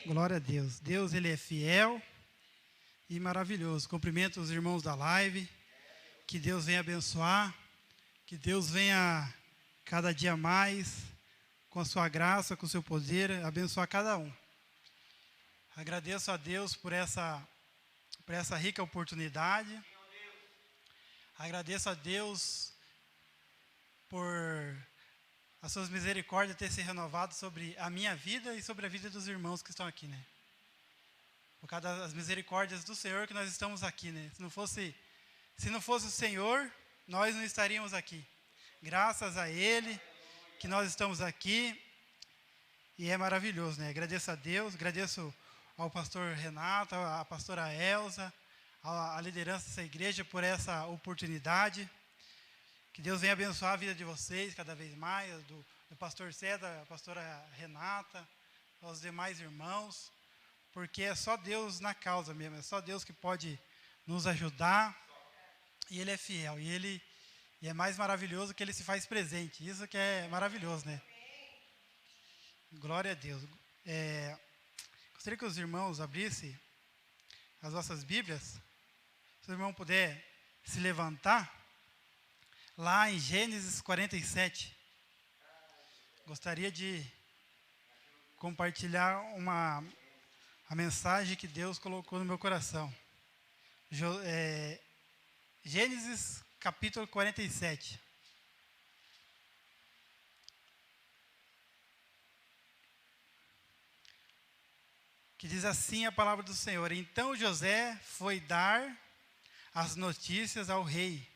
Glória a Deus. Deus, Ele é fiel e maravilhoso. Cumprimento os irmãos da live. Que Deus venha abençoar. Que Deus venha cada dia mais, com a sua graça, com o seu poder, abençoar cada um. Agradeço a Deus por essa rica oportunidade. Agradeço a Deus por as suas misericórdias ter se renovado sobre a minha vida e sobre a vida dos irmãos que estão aqui, né? Por causa das misericórdias do Senhor que nós estamos aqui, né? Se não fosse o Senhor, nós não estaríamos aqui. Graças a Ele que nós estamos aqui e é maravilhoso, né? Agradeço a Deus, agradeço ao pastor Renato, à pastora Elza, à liderança dessa igreja por essa oportunidade. Que Deus venha abençoar a vida de vocês cada vez mais, do pastor César, a pastora Renata, aos demais irmãos, porque é só Deus na causa mesmo, é só Deus que pode nos ajudar, e Ele é fiel, e é mais maravilhoso que Ele se faz presente, isso que é maravilhoso, né? Glória a Deus. Gostaria que os irmãos abrissem as vossas Bíblias, se o irmão puder se levantar, lá em Gênesis 47, gostaria de compartilhar a mensagem que Deus colocou no meu coração. Gênesis capítulo 47. Que diz assim a palavra do Senhor: Então José foi dar as notícias ao rei,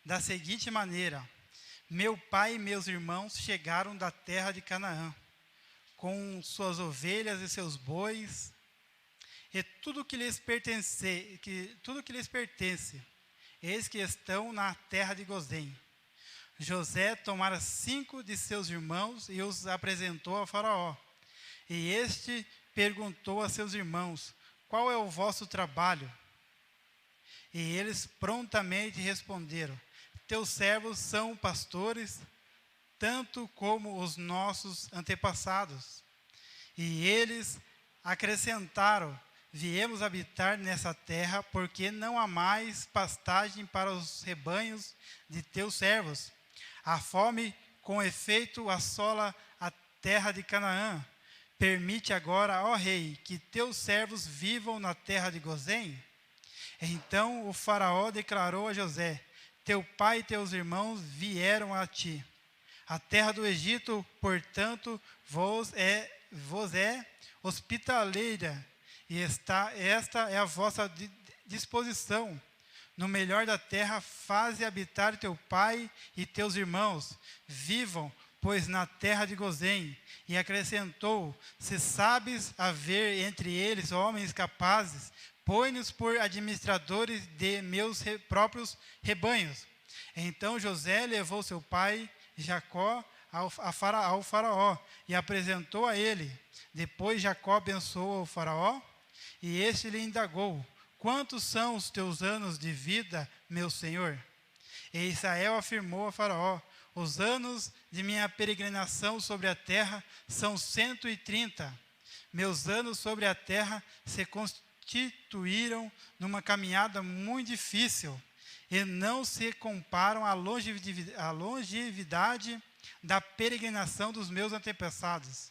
da seguinte maneira: meu pai e meus irmãos chegaram da terra de Canaã, com suas ovelhas e seus bois, e tudo que lhes pertence, eis que estão na terra de Gozém. José tomara 5 de seus irmãos e os apresentou a Faraó. E este perguntou a seus irmãos: qual é o vosso trabalho? E eles prontamente responderam: teus servos são pastores, tanto como os nossos antepassados. E eles acrescentaram: viemos habitar nessa terra, porque não há mais pastagem para os rebanhos de teus servos. A fome, com efeito, assola a terra de Canaã. Permite agora, ó rei, que teus servos vivam na terra de Gozém. Então o Faraó declarou a José: teu pai e teus irmãos vieram a ti. A terra do Egito, portanto, vos é hospitaleira, e esta é a vossa disposição. No melhor da terra, faze habitar teu pai e teus irmãos. Vivam, pois, na terra de Gozém. E acrescentou: se sabes haver entre eles homens capazes, põe-nos por administradores de meus próprios rebanhos. Então José levou seu pai Jacó ao Faraó e apresentou a ele. Depois Jacó abençoou o Faraó, e este lhe indagou: quantos são os teus anos de vida, meu senhor? E Israel afirmou a Faraó: os anos de minha peregrinação sobre a terra são 130. Meus anos sobre a terra se constituíram numa caminhada muito difícil, e não se comparam à longevidade da peregrinação dos meus antepassados.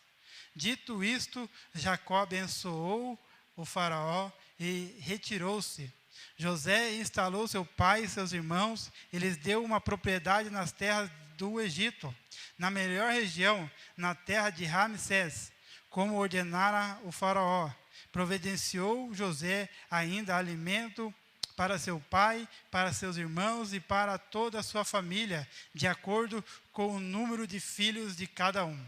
Dito isto, Jacó abençoou o Faraó e retirou-se. José instalou seu pai e seus irmãos, e lhes deu uma propriedade nas terras do Egito, na melhor região, na terra de Ramsés, como ordenara o Faraó. Providenciou José ainda alimento para seu pai, para seus irmãos e para toda a sua família, de acordo com o número de filhos de cada um.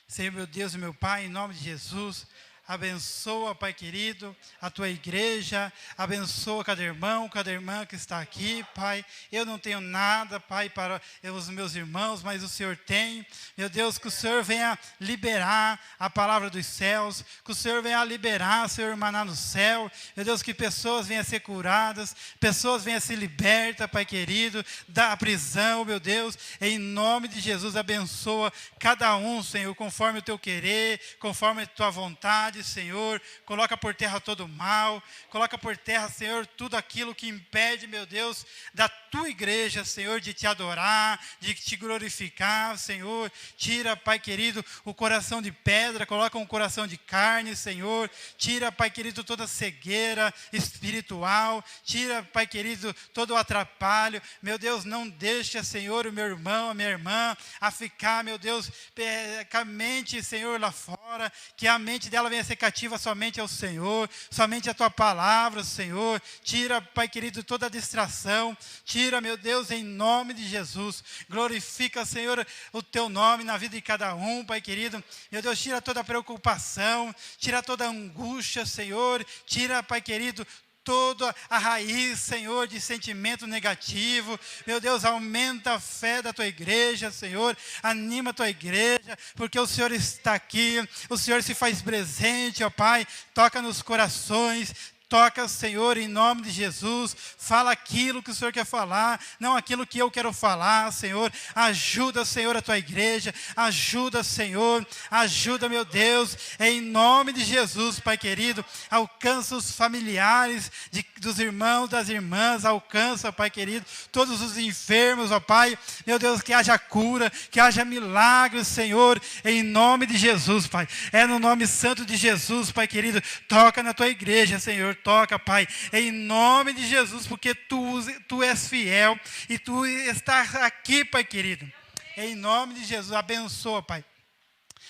Senhor, meu Deus e meu Pai, em nome de Jesus, abençoa, Pai querido, a tua igreja, abençoa cada irmão, cada irmã que está aqui, Pai. Eu não tenho nada, Pai, para os meus irmãos, mas o Senhor tem. Meu Deus, que o Senhor venha liberar a palavra dos céus, que o Senhor venha liberar, Senhor, maná no céu. Meu Deus, que pessoas venham a ser curadas, pessoas venham a ser libertas, Pai querido, da prisão, meu Deus. Em nome de Jesus, abençoa cada um, Senhor, conforme o teu querer, conforme a tua vontade. cidade, Senhor, coloca por terra todo o mal, coloca por terra, Senhor, tudo aquilo que impede, meu Deus, da tua igreja, Senhor, de te adorar, de te glorificar, Senhor. Tira, Pai querido, o coração de pedra, coloca um coração de carne, Senhor. Tira, Pai querido, toda cegueira espiritual, tira, Pai querido, todo o atrapalho. Meu Deus, não deixa, Senhor, o meu irmão, a minha irmã, a ficar, meu Deus, com a mente, Senhor, lá fora, que a mente dela venha ser cativa somente ao Senhor, somente a tua palavra, Senhor. Tira, Pai querido, toda a distração, tira, meu Deus, em nome de Jesus. Glorifica, Senhor, o teu nome na vida de cada um, Pai querido. Meu Deus, tira toda a preocupação, tira toda a angústia, Senhor. Tira, Pai querido, toda a raiz, Senhor, de sentimento negativo. Meu Deus, aumenta a fé da tua igreja, Senhor. Anima a tua igreja, porque o Senhor está aqui. O Senhor se faz presente, ó Pai. Toca nos corações. Toca, Senhor, em nome de Jesus. Fala aquilo que o Senhor quer falar, não aquilo que eu quero falar, Senhor. Ajuda, Senhor, a tua igreja. Ajuda, Senhor. Ajuda, meu Deus, em nome de Jesus, Pai querido. Alcança os familiares dos irmãos, das irmãs. Alcança, Pai querido, todos os enfermos, ó Pai. Meu Deus, que haja cura, que haja milagres, Senhor, em nome de Jesus, Pai. É no nome santo de Jesus, Pai querido. Toca na tua igreja, Senhor. Toca, Pai, em nome de Jesus, porque tu és fiel e tu estás aqui, Pai querido. Em nome de Jesus, abençoa, Pai.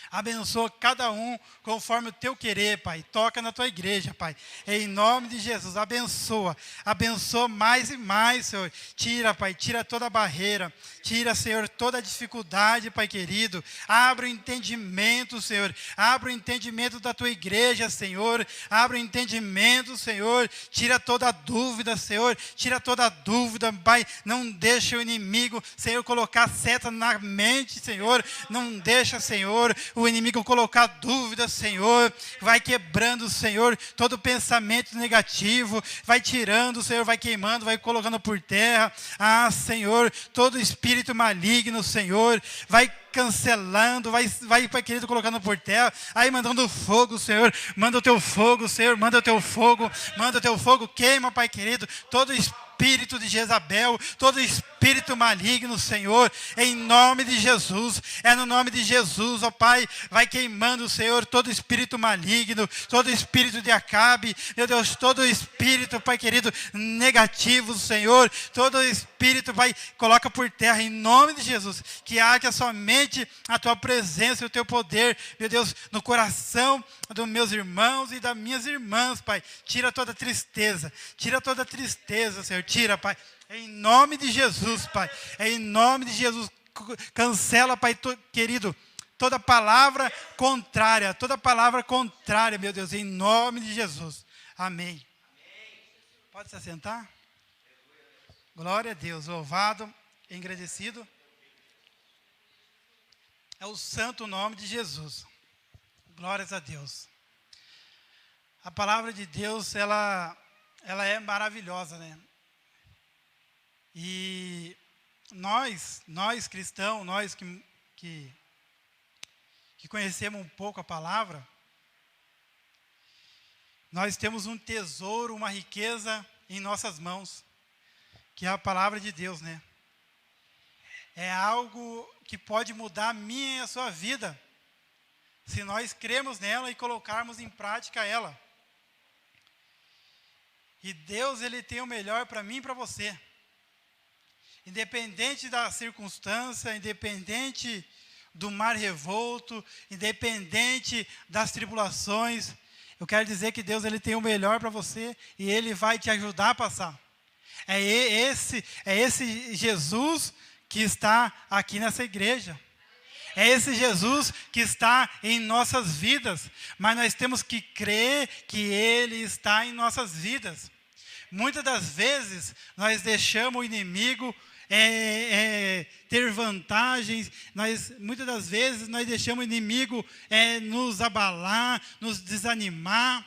Abençoa cada um conforme o teu querer, Pai. Toca na tua igreja, Pai. Em nome de Jesus, abençoa. Abençoa mais e mais, Senhor. Tira, Pai, tira toda a barreira. Tira, Senhor, toda a dificuldade, Pai querido. Abre o entendimento, Senhor. Abre o entendimento da tua igreja, Senhor. Abre o entendimento, Senhor. Tira toda a dúvida, Senhor. Tira toda a dúvida, Pai. Não deixa o inimigo, Senhor, colocar seta na mente, Senhor. Não deixa, Senhor, o inimigo colocar dúvidas, Senhor. Vai quebrando, Senhor, todo pensamento negativo. Vai tirando, Senhor, vai queimando, vai colocando por terra. Ah, Senhor, todo espírito maligno, Senhor, vai cancelando, vai, Pai querido, colocando por terra, aí mandando fogo, Senhor, manda o teu fogo, Senhor, manda o teu fogo, queima, Pai querido, todo espírito de Jezabel, todo espírito maligno, Senhor, em nome de Jesus, é no nome de Jesus, ó Pai, vai queimando, Senhor, todo espírito maligno, todo espírito de Acabe, meu Deus, todo espírito, Pai querido, negativo, Senhor, todo espírito, Pai, coloca por terra, em nome de Jesus, que haja somente a tua presença e o teu poder, meu Deus, no coração dos meus irmãos e das minhas irmãs, Pai. Tira toda tristeza, Senhor, tira, Pai, em nome de Jesus, Pai, em nome de Jesus, cancela, Pai querido, toda palavra contrária, meu Deus, em nome de Jesus, amém. Pode se assentar? Glória a Deus, louvado, engrandecido é o santo nome de Jesus. Glórias a Deus. A palavra de Deus, ela é maravilhosa, né? E nós cristãos, nós que conhecemos um pouco a palavra, nós temos um tesouro, uma riqueza em nossas mãos, que é a palavra de Deus, né? É algo que pode mudar a minha e a sua vida, se nós cremos nela e colocarmos em prática ela. E Deus, Ele tem o melhor para mim e para você. Independente da circunstância, independente do mar revolto, independente das tribulações, eu quero dizer que Deus, Ele tem o melhor para você e Ele vai te ajudar a passar. É esse Jesus que está aqui nessa igreja. É esse Jesus que está em nossas vidas, mas nós temos que crer que Ele está em nossas vidas. Muitas das vezes nós deixamos o inimigo ter vantagens, muitas das vezes nós deixamos o inimigo nos abalar, nos desanimar,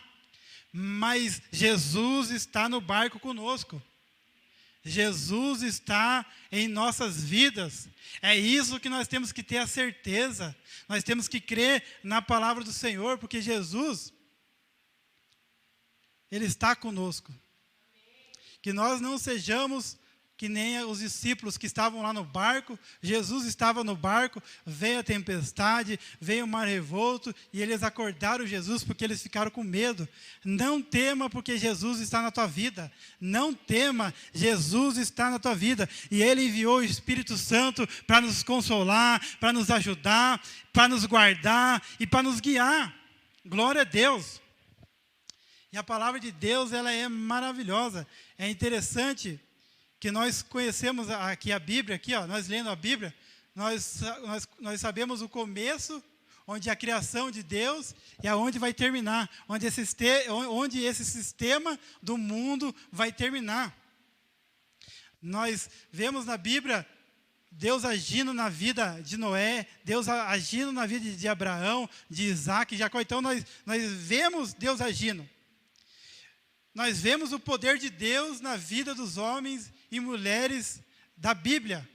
mas Jesus está no barco conosco. Jesus está em nossas vidas. É isso que nós temos que ter a certeza. Nós temos que crer na palavra do Senhor, porque Jesus, Ele está conosco. Que nós não sejamos que nem os discípulos que estavam lá no barco. Jesus estava no barco, veio a tempestade, veio o mar revolto, e eles acordaram Jesus porque eles ficaram com medo. Não tema, porque Jesus está na tua vida. Não tema, Jesus está na tua vida. E Ele enviou o Espírito Santo para nos consolar, para nos ajudar, para nos guardar e para nos guiar. Glória a Deus. E a palavra de Deus, ela é maravilhosa. É interessante que nós conhecemos aqui a Bíblia, aqui, ó, nós lendo a Bíblia, nós sabemos o começo, onde a criação de Deus e aonde vai terminar, onde esse sistema do mundo vai terminar. Nós vemos na Bíblia Deus agindo na vida de Noé, Deus agindo na vida de Abraão, de Isaac, de Jacó. Então nós vemos Deus agindo. Nós vemos o poder de Deus na vida dos homens e mulheres da Bíblia.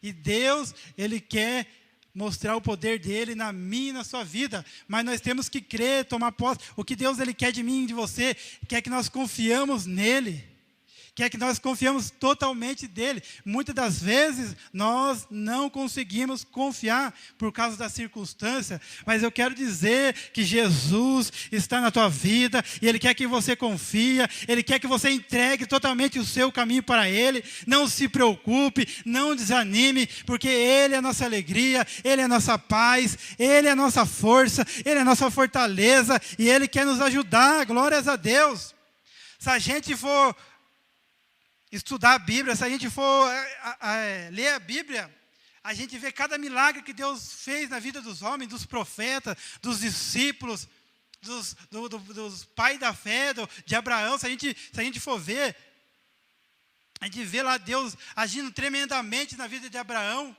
E Deus, Ele quer mostrar o poder dEle na minha e na sua vida. Mas nós temos que crer, tomar posse. O que Deus Ele quer de mim e de você, quer que nós confiamos nele. Quer que nós confiamos totalmente dEle. Muitas das vezes, nós não conseguimos confiar por causa da circunstância. Mas eu quero dizer que Jesus está na tua vida e Ele quer que você confie. Ele quer que você entregue totalmente o seu caminho para Ele. Não se preocupe, não desanime, porque Ele é a nossa alegria, Ele é a nossa paz, Ele é a nossa força, Ele é a nossa fortaleza e Ele quer nos ajudar. Glórias a Deus. Se a gente for estudar a Bíblia, se a gente for ler a Bíblia, a gente vê cada milagre que Deus fez na vida dos homens, dos profetas, dos discípulos, dos pais da fé, de Abraão. Se a gente for ver, a gente vê lá Deus agindo tremendamente na vida de Abraão.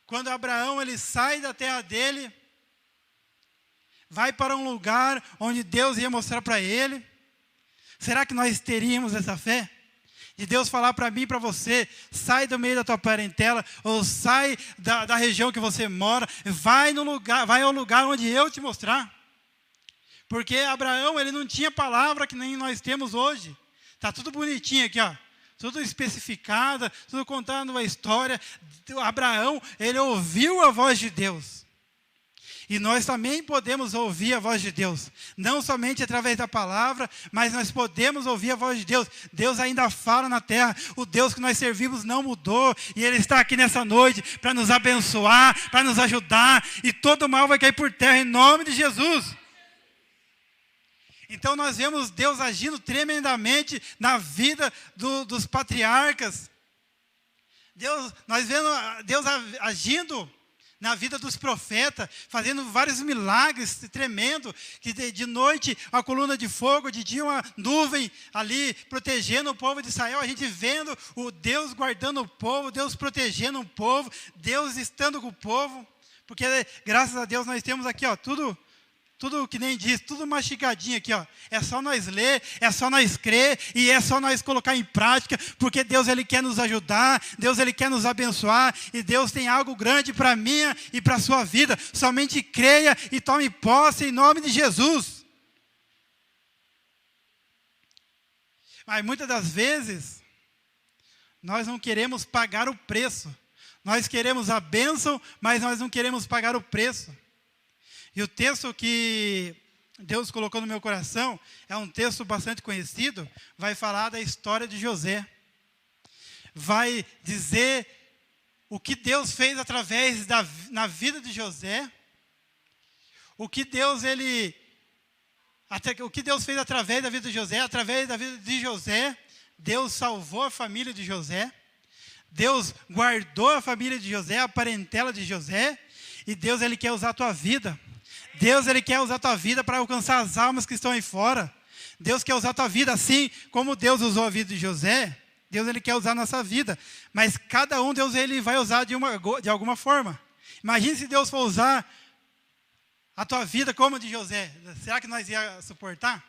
Quando Abraão ele sai da terra dele, vai para um lugar onde Deus ia mostrar para ele. Será que nós teríamos essa fé? De Deus falar para mim e para você, sai do meio da tua parentela, ou sai da região que você mora, vai ao lugar onde eu te mostrar. Porque Abraão, ele não tinha palavra que nem nós temos hoje. Está tudo bonitinho aqui, ó. Tudo especificado, tudo contando uma história. Abraão, ele ouviu a voz de Deus. E nós também podemos ouvir a voz de Deus. Não somente através da palavra, mas nós podemos ouvir a voz de Deus. Deus ainda fala na terra. O Deus que nós servimos não mudou. E Ele está aqui nessa noite para nos abençoar, para nos ajudar. E todo mal vai cair por terra em nome de Jesus. Então nós vemos Deus agindo tremendamente na vida dos patriarcas. Nós vemos Deus agindo na vida dos profetas, fazendo vários milagres tremendos, que de noite uma coluna de fogo, de dia uma nuvem ali, protegendo o povo de Israel, a gente vendo o Deus guardando o povo, Deus protegendo o povo, Deus estando com o povo, porque graças a Deus nós temos aqui, ó, tudo que nem diz, tudo mastigadinho aqui, ó. É só nós ler, é só nós crer e é só nós colocar em prática, porque Deus ele quer nos ajudar, Deus ele quer nos abençoar e Deus tem algo grande para a minha e para a sua vida. Somente creia e tome posse em nome de Jesus. Mas muitas das vezes nós não queremos pagar o preço. Nós queremos a bênção, mas nós não queremos pagar o preço. E o texto que Deus colocou no meu coração é um texto bastante conhecido, vai falar da história de José. Vai dizer o que Deus fez na vida de José, o que Deus fez através da vida de José. Através da vida de José, Deus salvou a família de José, Deus guardou a família de José, a parentela de José, e Deus ele quer usar a tua vida. Deus ele quer usar a tua vida para alcançar as almas que estão aí fora. Deus quer usar a tua vida assim como Deus usou a vida de José. Deus ele quer usar a nossa vida. Mas cada um Deus ele vai usar de alguma forma. Imagine se Deus for usar a tua vida como a de José. Será que nós ia suportar?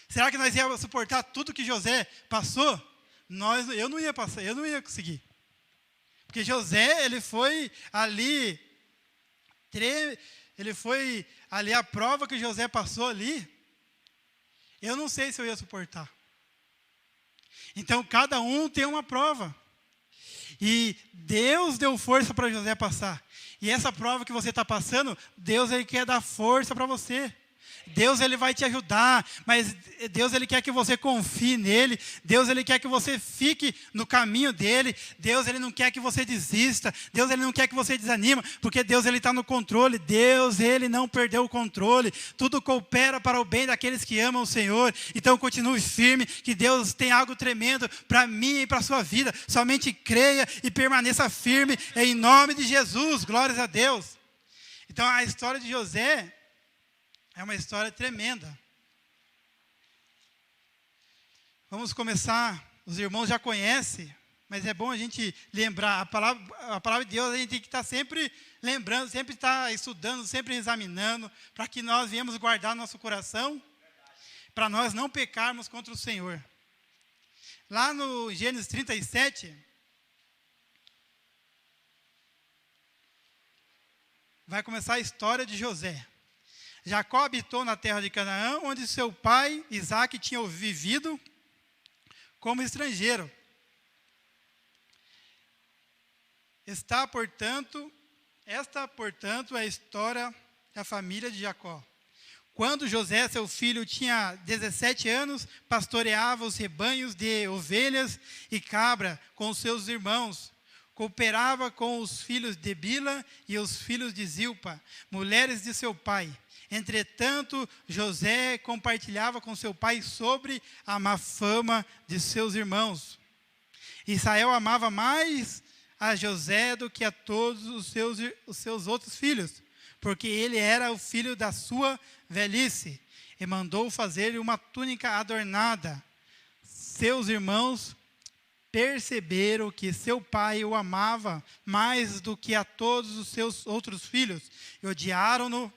Será que nós ia suportar tudo que José passou? Eu não ia passar, eu não ia conseguir. Porque José, ele foi ali a prova que José passou ali. Eu não sei se eu ia suportar. Então, cada um tem uma prova. E Deus deu força para José passar. E essa prova que você está passando, Deus ele quer dar força para você. Deus ele vai te ajudar, mas Deus ele quer que você confie nele. Deus ele quer que você fique no caminho dele. Deus ele não quer que você desista. Deus ele não quer que você desanime, porque Deus ele está no controle. Deus ele não perdeu o controle. Tudo coopera para o bem daqueles que amam o Senhor. Então continue firme, que Deus tem algo tremendo para mim e para a sua vida. Somente creia e permaneça firme em nome de Jesus. Glórias a Deus. Então a história de José é uma história tremenda. Vamos começar, os irmãos já conhecem, mas é bom a gente lembrar. A palavra de Deus a gente tem que estar sempre lembrando, sempre estar estudando, sempre examinando, para que nós venhamos guardar nosso coração, para nós não pecarmos contra o Senhor. Lá no Gênesis 37, vai começar a história de José. Jacó habitou na terra de Canaã, onde seu pai, Isaque, tinha vivido como estrangeiro. Esta, portanto, é a história da família de Jacó. Quando José, seu filho, tinha 17 anos, pastoreava os rebanhos de ovelhas e cabra com os seus irmãos. Cooperava com os filhos de Bila e os filhos de Zilpa, mulheres de seu pai. Entretanto, José compartilhava com seu pai sobre a má fama de seus irmãos. Israel amava mais a José do que a todos os seus outros filhos, porque ele era o filho da sua velhice, e mandou fazer uma túnica adornada. Seus irmãos perceberam que seu pai o amava mais do que a todos os seus outros filhos, e odiaram-no.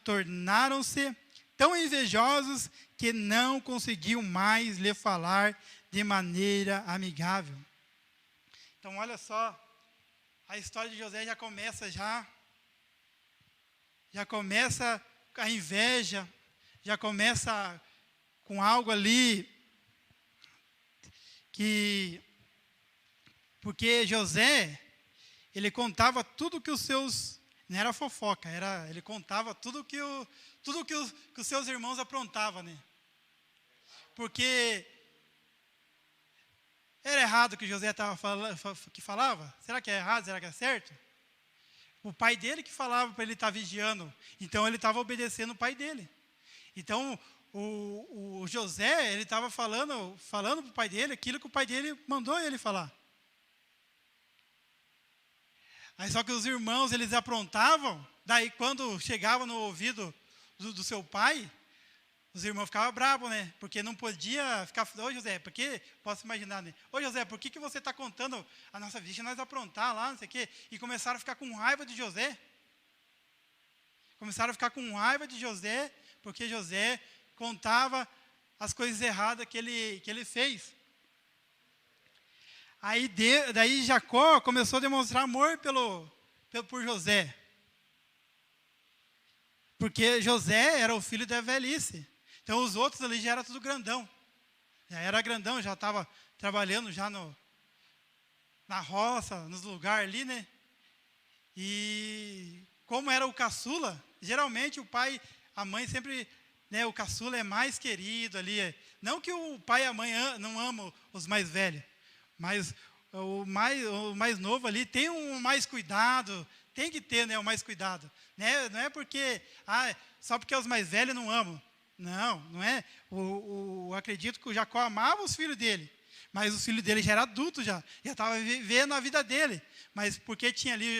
Tornaram-se tão invejosos que não conseguiam mais lhe falar de maneira amigável. Então, olha só, a história de José já começa a inveja, já começa com algo ali porque José, ele contava tudo que os seus, não era fofoca, ele contava tudo que os seus irmãos aprontavam, né? Porque era errado o que José falava? Será que é errado? Será que é certo? O pai dele que falava para ele estar vigiando, então ele estava obedecendo o pai dele. Então o José, ele estava falando para o pai dele aquilo que o pai dele mandou ele falar. Aí só que os irmãos, eles aprontavam, daí quando chegava no ouvido do seu pai, os irmãos ficavam bravos, né? Porque não podia ficar, ô José, porque, posso imaginar, né? Ô José, por que você está contando a nossa vida, nós aprontar lá, não sei o quê? E começaram a ficar com raiva de José. Começaram a ficar com raiva de José, porque José contava as coisas erradas que ele fez. Aí daí Jacó começou a demonstrar amor por José. Porque José era o filho da velhice. Então os outros ali já era tudo grandão. Já era grandão, já estava trabalhando já na roça, nos lugares ali, né? E como era o caçula, geralmente o pai, a mãe sempre, né, o caçula é mais querido ali. Não que o pai e a mãe não amam os mais velhos, mas o mais novo ali tem um mais cuidado, tem que ter, né, o mais cuidado. Né? Não é porque, só porque os mais velhos não amam. Não é. Acredito que o Jacó amava os filhos dele, mas os filhos dele já era adulto, já estava vivendo a vida dele. Mas porque tinha ali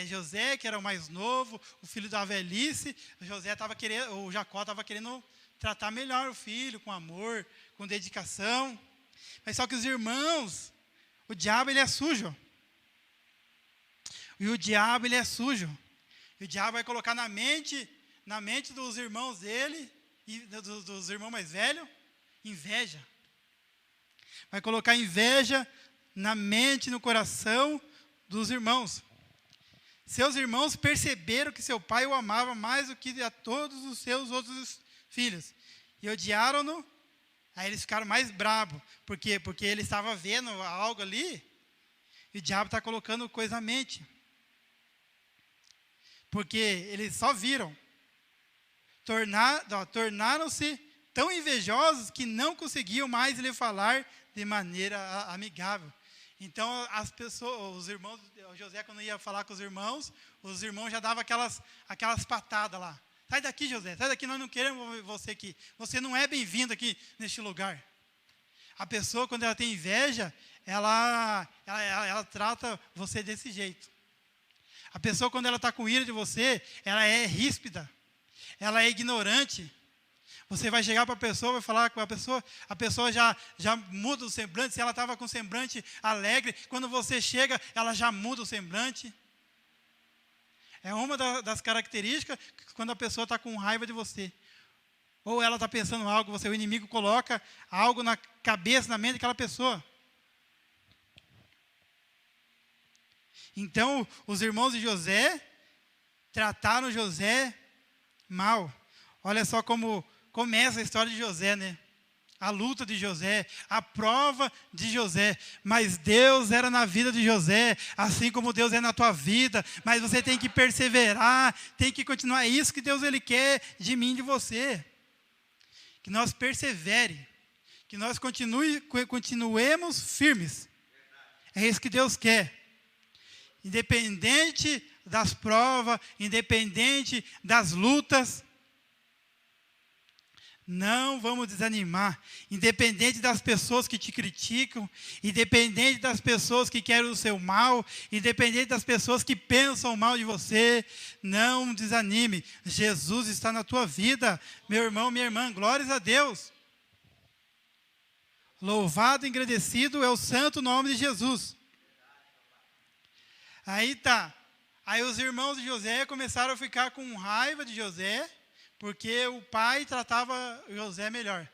José, que era o mais novo, o filho da velhice, o Jacó estava querendo tratar melhor o filho, com amor, com dedicação. Mas só que os irmãos, o diabo ele é sujo. E o diabo ele é sujo. E o diabo vai colocar na mente dos irmãos dele, e dos irmãos mais velhos, inveja. Vai colocar inveja na mente, no coração dos irmãos. Seus irmãos perceberam que seu pai o amava mais do que a todos os seus outros filhos. e odiaram-no. Aí eles ficaram mais bravos. Por quê? Porque ele estava vendo algo ali, e o diabo está colocando coisa na mente. Porque eles só viram. Tornaram-se tão invejosos que não conseguiam mais lhe falar de maneira amigável. Então, as pessoas, os irmãos, José, quando ia falar com os irmãos já davam aquelas patadas lá. Sai daqui, José, sai daqui, nós não queremos você aqui. Você não é bem-vindo aqui neste lugar. A pessoa, quando ela tem inveja, ela trata você desse jeito. A pessoa, quando ela está com ira de você, ela é ríspida, ela é ignorante. Você vai chegar para a pessoa, vai falar com a pessoa já muda o semblante. Se ela estava com semblante alegre, quando você chega, ela já muda o semblante. É uma das características quando a pessoa está com raiva de você. Ou ela está pensando algo, o inimigo coloca algo na cabeça, na mente daquela pessoa. Então, os irmãos de José trataram José mal. Olha só como começa a história de José, né? A luta de José, a prova de José. Mas Deus era na vida de José, assim como Deus é na tua vida. Mas você tem que perseverar, tem que continuar. É isso que Deus ele quer de mim e de você. Que nós persevere, que nós continuemos firmes. É isso que Deus quer. Independente das provas, independente das lutas, não vamos desanimar, independente das pessoas que te criticam, independente das pessoas que querem o seu mal, independente das pessoas que pensam mal de você, não desanime. Jesus está na tua vida, meu irmão, minha irmã, glórias a Deus. Louvado e agradecido é o santo nome de Jesus. Aí os irmãos de José começaram a ficar com raiva de José, porque o pai tratava José melhor.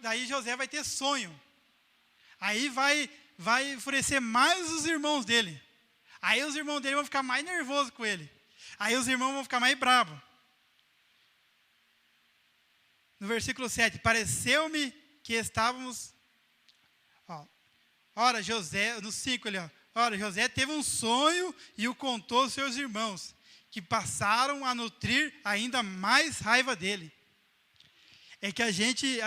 Daí José vai ter sonho. Aí vai enfurecer mais os irmãos dele. Aí os irmãos dele vão ficar mais nervosos com ele. Aí os irmãos vão ficar mais bravos. No versículo 7, pareceu-me que estávamos... Ora, José, no 5 ali, ora, José teve um sonho e o contou aos seus irmãos, que passaram a nutrir ainda mais raiva dele. É que a gente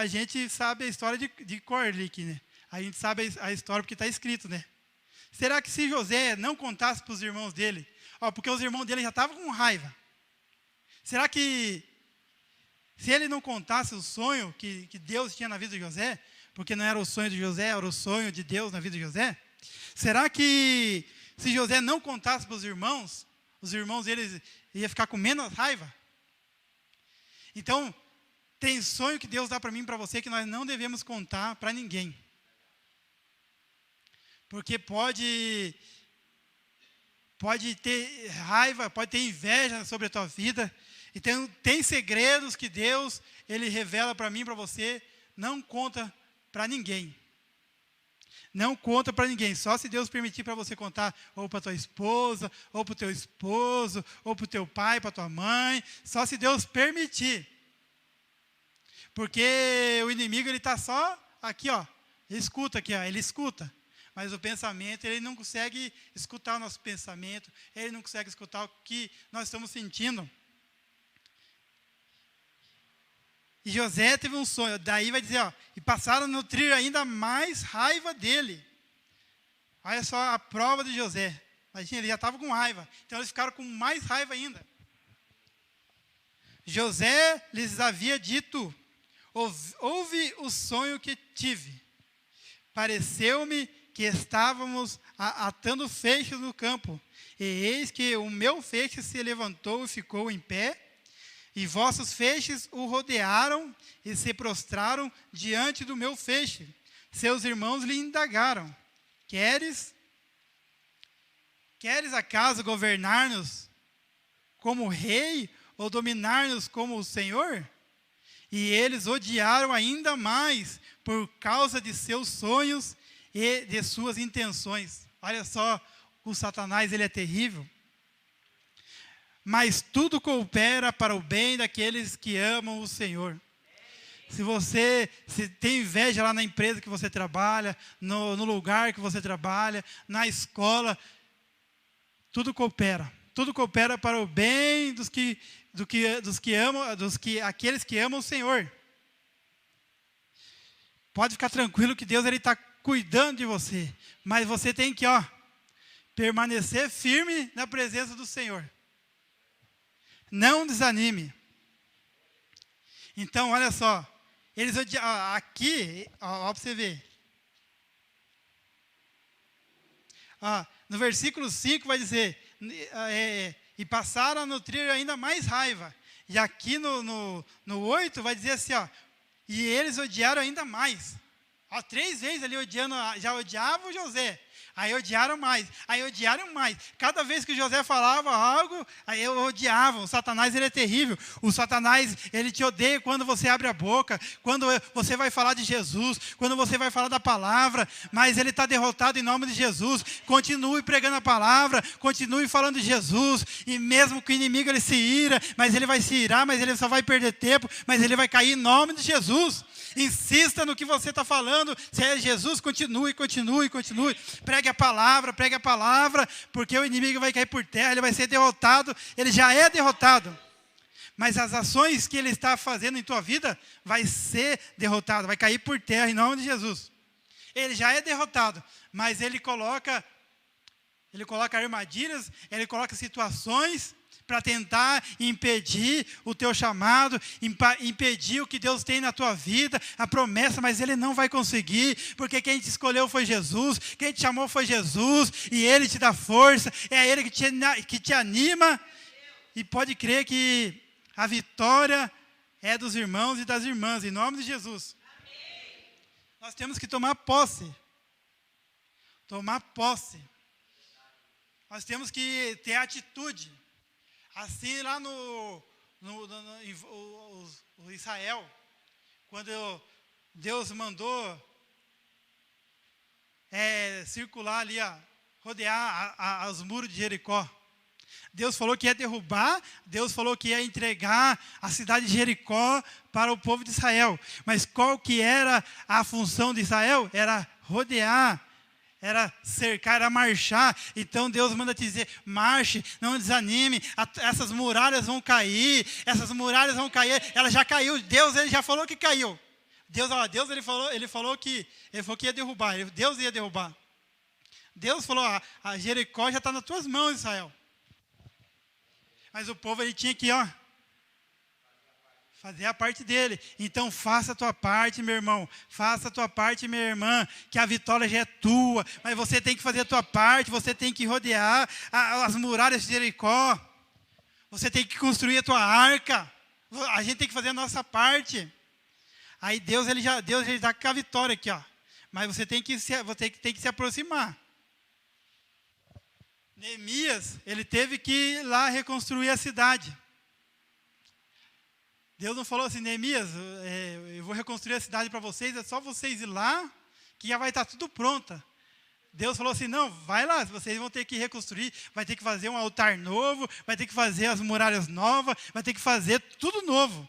sabe a história de cor aqui, né? A gente sabe a história porque está escrito, né? Será que se José não contasse para os irmãos dele, porque os irmãos dele já estavam com raiva, será que se ele não contasse o sonho que Deus tinha na vida de José, porque não era o sonho de José, era o sonho de Deus na vida de José, será que se José não contasse para os irmãos deles iam ficar com menos raiva? Então, tem sonho que Deus dá para mim e para você que nós não devemos contar para ninguém. Porque pode ter raiva, pode ter inveja sobre a tua vida. E tem segredos que Deus ele revela para mim e para você. Não conta para ninguém. Não conta para ninguém, só se Deus permitir para você contar, ou para tua esposa, ou para o teu esposo, ou para o teu pai, para a tua mãe, só se Deus permitir. Porque o inimigo, ele está só aqui, ele escuta aqui, ele escuta. Mas o pensamento, ele não consegue escutar o nosso pensamento, ele não consegue escutar o que nós estamos sentindo. E José teve um sonho, daí vai dizer, e passaram a nutrir ainda mais raiva dele. Olha só a prova de José. Imagina, ele já estava com raiva, então eles ficaram com mais raiva ainda. José lhes havia dito, ouve o sonho que tive. Pareceu-me que estávamos atando feixes no campo, e eis que o meu feixe se levantou e ficou em pé, e vossos feixes o rodearam e se prostraram diante do meu feixe. Seus irmãos lhe indagaram, queres acaso governar-nos como rei, ou dominar-nos como o Senhor? E eles odiaram ainda mais por causa de seus sonhos e de suas intenções. Olha só, o Satanás, ele é terrível. Mas tudo coopera para o bem daqueles que amam o Senhor. Se tem inveja lá na empresa que você trabalha, no lugar que você trabalha, na escola, tudo coopera. Tudo coopera para o bem aqueles que amam o Senhor. Pode ficar tranquilo que Deus está cuidando de você. Mas você tem que, permanecer firme na presença do Senhor. Não desanime. Então, olha só. Eles aqui, para você ver. No versículo 5 vai dizer, e passaram a nutrir ainda mais raiva. E aqui no 8 vai dizer assim, e eles odiaram ainda mais. 3 vezes ali já odiavam José. Aí odiaram mais. Cada vez que José falava algo, aí odiavam. O Satanás, ele é terrível. O Satanás, ele te odeia quando você abre a boca, quando você vai falar de Jesus, quando você vai falar da palavra, mas ele está derrotado em nome de Jesus. Continue pregando a palavra, continue falando de Jesus, e mesmo que o inimigo ele se ira, mas ele vai se irar, mas ele só vai perder tempo, mas ele vai cair em nome de Jesus. Insista no que você está falando. Se é Jesus, continue. Pregue a palavra, porque o inimigo vai cair por terra, ele vai ser derrotado, ele já é derrotado. Mas as ações que ele está fazendo em tua vida, vai ser derrotado, vai cair por terra em nome de Jesus. Ele já é derrotado, mas ele coloca armadilhas, ele coloca situações para tentar impedir o teu chamado, impedir o que Deus tem na tua vida, a promessa, mas ele não vai conseguir, porque quem te escolheu foi Jesus, quem te chamou foi Jesus, e ele te dá força, é ele que te anima, e pode crer que a vitória é dos irmãos e das irmãs, em nome de Jesus. Amém. Nós temos que tomar posse. Nós temos que ter atitude. Assim lá no Israel, quando Deus mandou circular ali, rodear os muros de Jericó. Deus falou que ia derrubar, Deus falou que ia entregar a cidade de Jericó para o povo de Israel. Mas qual que era a função de Israel? Era rodear. Era cercar, era marchar. Então Deus manda te dizer, marche, não desanime, essas muralhas vão cair, ela já caiu, Deus ele já falou que caiu. Deus ele falou que ia derrubar, Deus ia derrubar. Deus falou, a Jericó já está nas tuas mãos, Israel. Mas o povo ele tinha que, fazer a parte dele. Então faça a tua parte, meu irmão. Faça a tua parte, minha irmã. Que a vitória já é tua. Mas você tem que fazer a tua parte. Você tem que rodear as muralhas de Jericó. Você tem que construir a tua arca. A gente tem que fazer a nossa parte. Aí Deus ele dá com a vitória aqui, Mas você tem que se aproximar. Neemias, ele teve que ir lá reconstruir a cidade. Deus não falou assim, Neemias, eu vou reconstruir a cidade para vocês, é só vocês ir lá, que já vai estar tudo pronta. Deus falou assim, não, vai lá, vocês vão ter que reconstruir, vai ter que fazer um altar novo, vai ter que fazer as muralhas novas, vai ter que fazer tudo novo.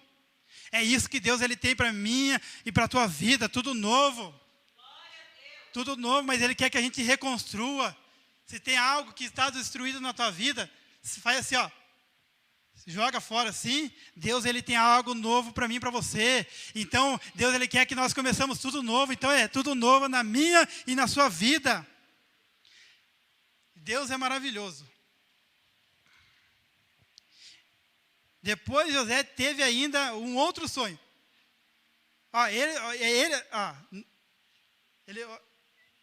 É isso que Deus ele tem para minha e para a tua vida, tudo novo. Tudo novo, mas Ele quer que a gente reconstrua. Se tem algo que está destruído na tua vida, faz assim, joga fora assim. Deus ele tem algo novo para mim e para você. Então Deus ele quer que nós começamos tudo novo. Então é tudo novo na minha e na sua vida. Deus é maravilhoso. Depois José teve ainda um outro sonho.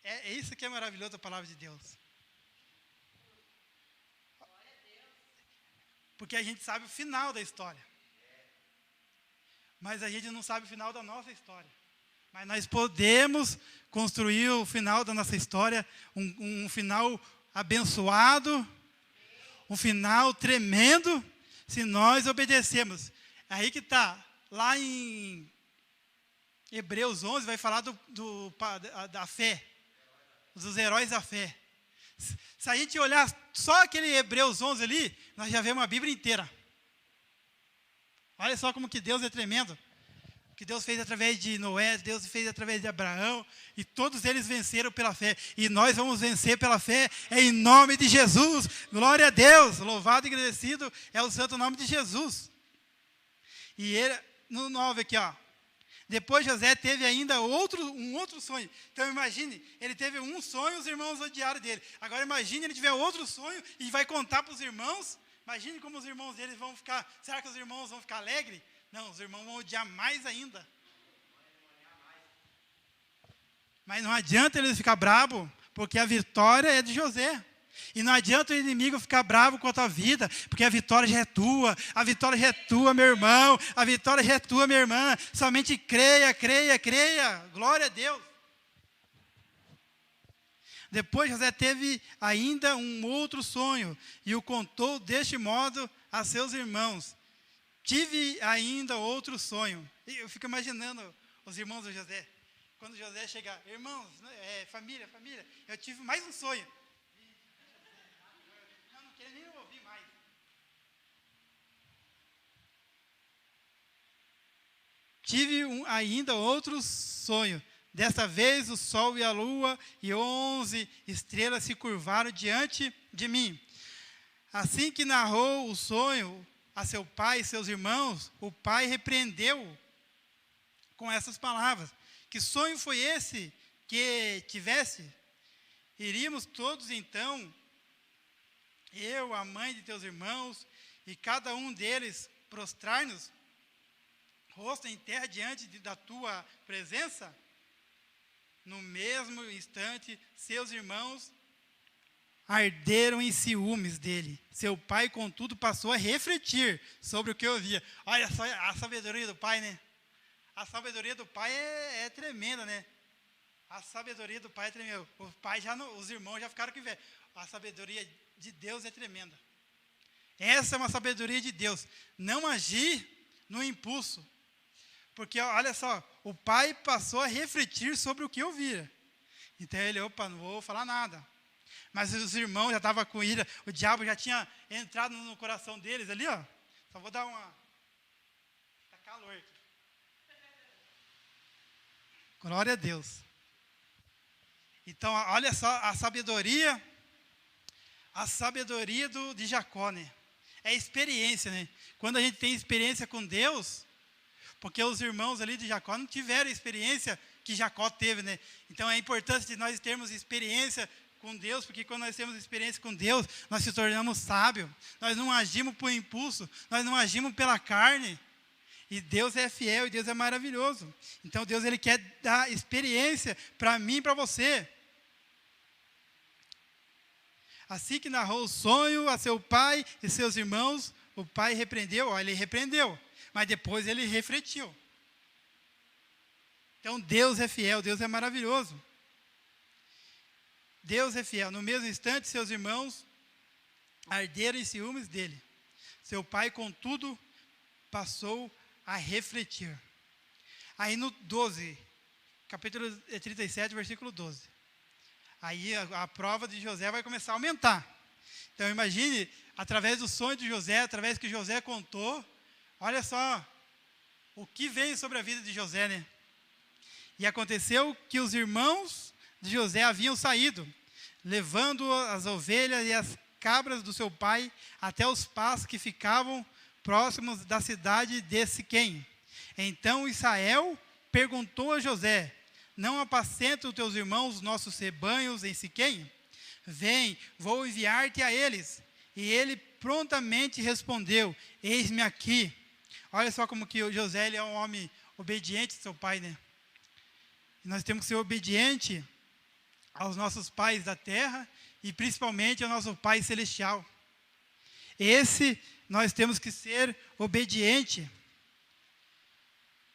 É isso que é maravilhoso a palavra de Deus. Porque a gente sabe o final da história. Mas a gente não sabe o final da nossa história. Mas nós podemos construir o final da nossa história, um final abençoado, um final tremendo, se nós obedecermos. Aí que está, lá em Hebreus 11, vai falar da fé, dos heróis da fé. Se a gente olhar só aquele Hebreus 11 ali, nós já vemos a Bíblia inteira. Olha só como que Deus é tremendo. que Deus fez através de Noé, Deus fez através de Abraão, e todos eles venceram pela fé. E nós vamos vencer pela fé, em nome de Jesus. Glória a Deus, louvado e agradecido é o santo nome de Jesus. E ele, no 9 aqui, ó. Depois José teve ainda um outro sonho. Então imagine, ele teve um sonho, os irmãos odiaram dele. Agora imagine ele tiver outro sonho e vai contar para os irmãos. Imagine como os irmãos deles vão ficar. Será que os irmãos vão ficar alegres? Não, os irmãos vão odiar mais ainda. Mas não adianta eles ficar bravos, porque a vitória é de José. E não adianta o inimigo ficar bravo com a tua vida, porque a vitória já é tua. A vitória já é tua, meu irmão. A vitória já é tua, minha irmã. Somente creia, creia, creia. Glória a Deus. Depois José teve ainda um outro sonho e o contou deste modo a seus irmãos. Tive ainda outro sonho. Eu fico imaginando os irmãos do José. Quando José chegar, irmãos, família, eu tive mais um sonho. Eu não quero nem ouvir mais. Tive ainda outro sonho. Desta vez o sol e a lua e 11 estrelas se curvaram diante de mim. Assim que narrou o sonho a seu pai e seus irmãos, o pai repreendeu com essas palavras. Que sonho foi esse que tivesse? Iríamos todos então, eu, a mãe de teus irmãos, e cada um deles prostrar-nos, rosto em terra diante da tua presença? No mesmo instante, seus irmãos arderam em ciúmes dele. Seu pai, contudo, passou a refletir sobre o que ouvia. Olha só a sabedoria do pai, né? A sabedoria do pai é tremenda, né? A sabedoria do pai é tremenda. O pai os irmãos já ficaram com inveja. A sabedoria de Deus é tremenda. Essa é uma sabedoria de Deus. Não agir no impulso. Porque, olha só, o pai passou a refletir sobre o que ouvia. Então ele, não vou falar nada. Mas os irmãos já estavam com ira, o diabo já tinha entrado no coração deles ali, ó. Só vou dar uma... Está calor aqui. Glória a Deus. Então, olha só a sabedoria de Jacó, né? É experiência, né? Quando a gente tem experiência com Deus, porque os irmãos ali de Jacó não tiveram a experiência que Jacó teve, né? Então é importante de nós termos experiência com Deus, porque quando nós temos experiência com Deus, nós se tornamos sábios. Nós não agimos por impulso, nós não agimos pela carne. E Deus é fiel e Deus é maravilhoso. Então Deus ele quer dar experiência para mim e para você. Assim que narrou o sonho a seu pai e seus irmãos, o pai repreendeu, ele repreendeu, mas depois ele refletiu. Então Deus é fiel, Deus é maravilhoso. Deus é fiel. No mesmo instante, seus irmãos arderam em ciúmes dele. Seu pai, contudo, passou a refletir. Aí no 12, capítulo 37, versículo 12. Aí a prova de José vai começar a aumentar. Então imagine, através do sonho de José, através que José contou, olha só o que veio sobre a vida de José, né? E aconteceu que os irmãos de José haviam saído, levando as ovelhas e as cabras do seu pai até os pastos que ficavam próximos da cidade de Siquém. Então Israel perguntou a José: não apacentam teus irmãos nossos rebanhos em Siquém? Vem, vou enviar-te a eles. E ele prontamente respondeu: eis-me aqui. Olha só como que o José ele é um homem obediente ao seu pai, né? E nós temos que ser obedientes aos nossos pais da terra e principalmente ao nosso Pai Celestial. Nós temos que ser obediente.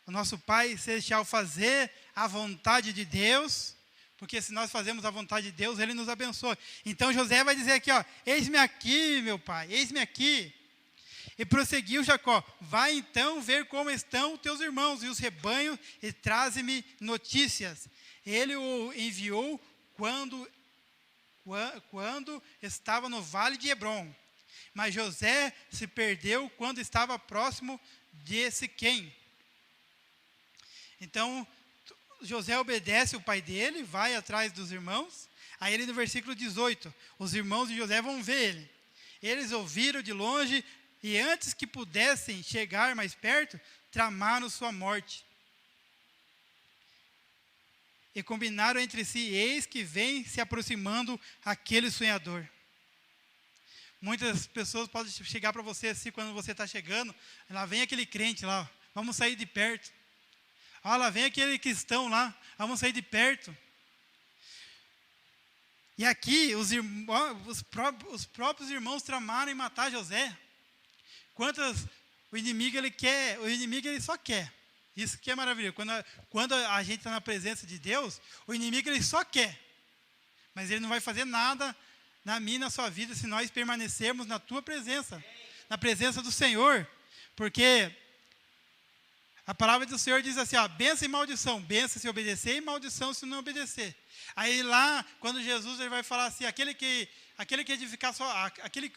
O nosso Pai Celestial, fazer a vontade de Deus, porque se nós fazemos a vontade de Deus, Ele nos abençoa. Então José vai dizer aqui, ó: eis-me aqui, meu pai, eis-me aqui. E prosseguiu Jacó: vai então ver como estão teus irmãos e os rebanhos e traze-me notícias. Ele o enviou quando estava no vale de Hebrom. Mas José se perdeu quando estava próximo de Siquém. Então, José obedece o pai dele, vai atrás dos irmãos. Aí ele no versículo 18, os irmãos de José vão ver ele. Eles ouviram de longe e antes que pudessem chegar mais perto, tramaram sua morte. E combinaram entre si, eis que vem se aproximando aquele sonhador. Muitas pessoas podem chegar para você assim, quando você está chegando, lá vem aquele crente lá, vamos sair de perto. Lá vem aquele cristão lá, vamos sair de perto. E aqui, os próprios irmãos tramaram em matar José. O inimigo ele só quer. Isso que é maravilhoso. Quando a gente está na presença de Deus, o inimigo ele só quer. Mas ele não vai fazer nada na minha e na sua vida se nós permanecermos na tua presença. Na presença do Senhor. Porque a palavra do Senhor diz assim, bênção e maldição. Bênção se obedecer e maldição se não obedecer. Aí lá, quando Jesus ele vai falar assim, aquele que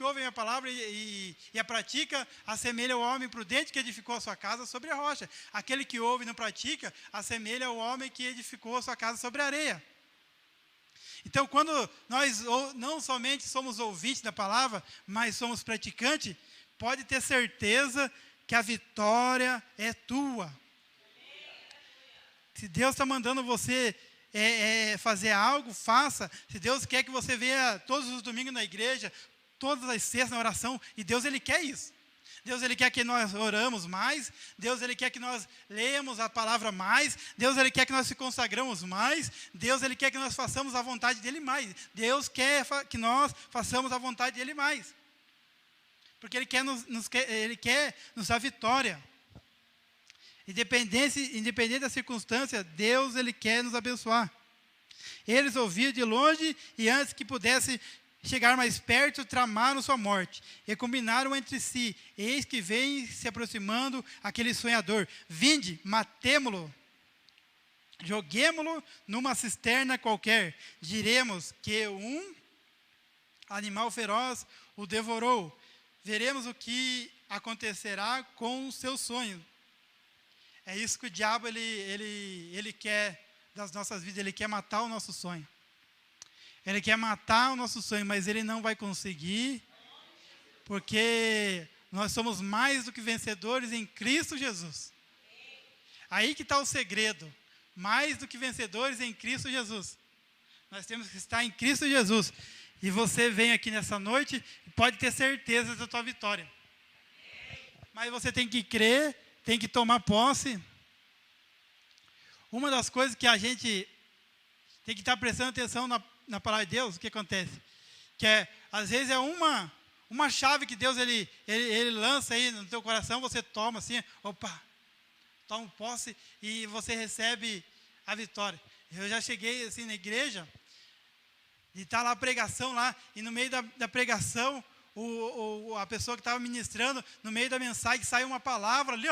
ouve a minha palavra e a pratica, assemelha ao homem prudente que edificou a sua casa sobre a rocha. Aquele que ouve e não pratica, assemelha ao homem que edificou a sua casa sobre a areia. Então, quando nós não somente somos ouvintes da palavra, mas somos praticantes, pode ter certeza que a vitória é tua. Se Deus está mandando você fazer algo, faça. Se Deus quer que você venha todos os domingos na igreja, todas as sextas na oração, e Deus ele quer isso. Deus ele quer que nós oramos mais, Deus ele quer que nós leamos a palavra mais, Deus ele quer que nós se consagramos mais, Deus ele quer que nós façamos a vontade dele mais. Deus quer que nós façamos a vontade dele mais. Porque ele quer nos dar vitória. Independente da circunstância, Deus ele quer nos abençoar. Eles ouviram de longe e antes que pudesse chegar mais perto, tramaram sua morte. E combinaram entre si, eis que vem se aproximando aquele sonhador. Vinde, matemo-lo, joguemo-lo numa cisterna qualquer. Diremos que um animal feroz o devorou. Veremos o que acontecerá com o seu sonho. É isso que o diabo ele quer das nossas vidas, ele quer matar o nosso sonho. Ele quer matar o nosso sonho, mas ele não vai conseguir, porque nós somos mais do que vencedores em Cristo Jesus. Aí que está o segredo, mais do que vencedores em Cristo Jesus. Nós temos que estar em Cristo Jesus. E você vem aqui nessa noite e pode ter certeza da tua vitória. Mas você tem que crer, tem que tomar posse. Uma das coisas que a gente tem que estar prestando atenção na palavra de Deus, o que acontece? Que às vezes é uma chave que Deus ele lança aí no teu coração, você toma assim, toma posse e você recebe a vitória. Eu já cheguei assim na igreja, e está lá a pregação lá, e no meio da pregação, a pessoa que estava ministrando, no meio da mensagem, sai uma palavra ali,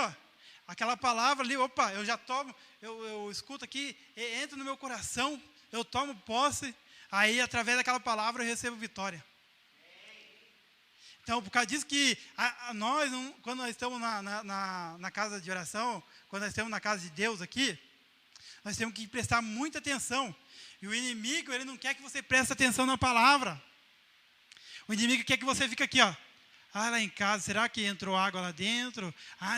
aquela palavra ali, eu já tomo, eu escuto aqui, entra no meu coração, eu tomo posse, aí através daquela palavra eu recebo vitória. Então, por causa disso que nós, quando nós estamos na casa de oração, quando nós estamos na casa de Deus aqui, nós temos que prestar muita atenção. E o inimigo, ele não quer que você preste atenção na palavra. O inimigo quer que você fique aqui, lá em casa, será que entrou água lá dentro?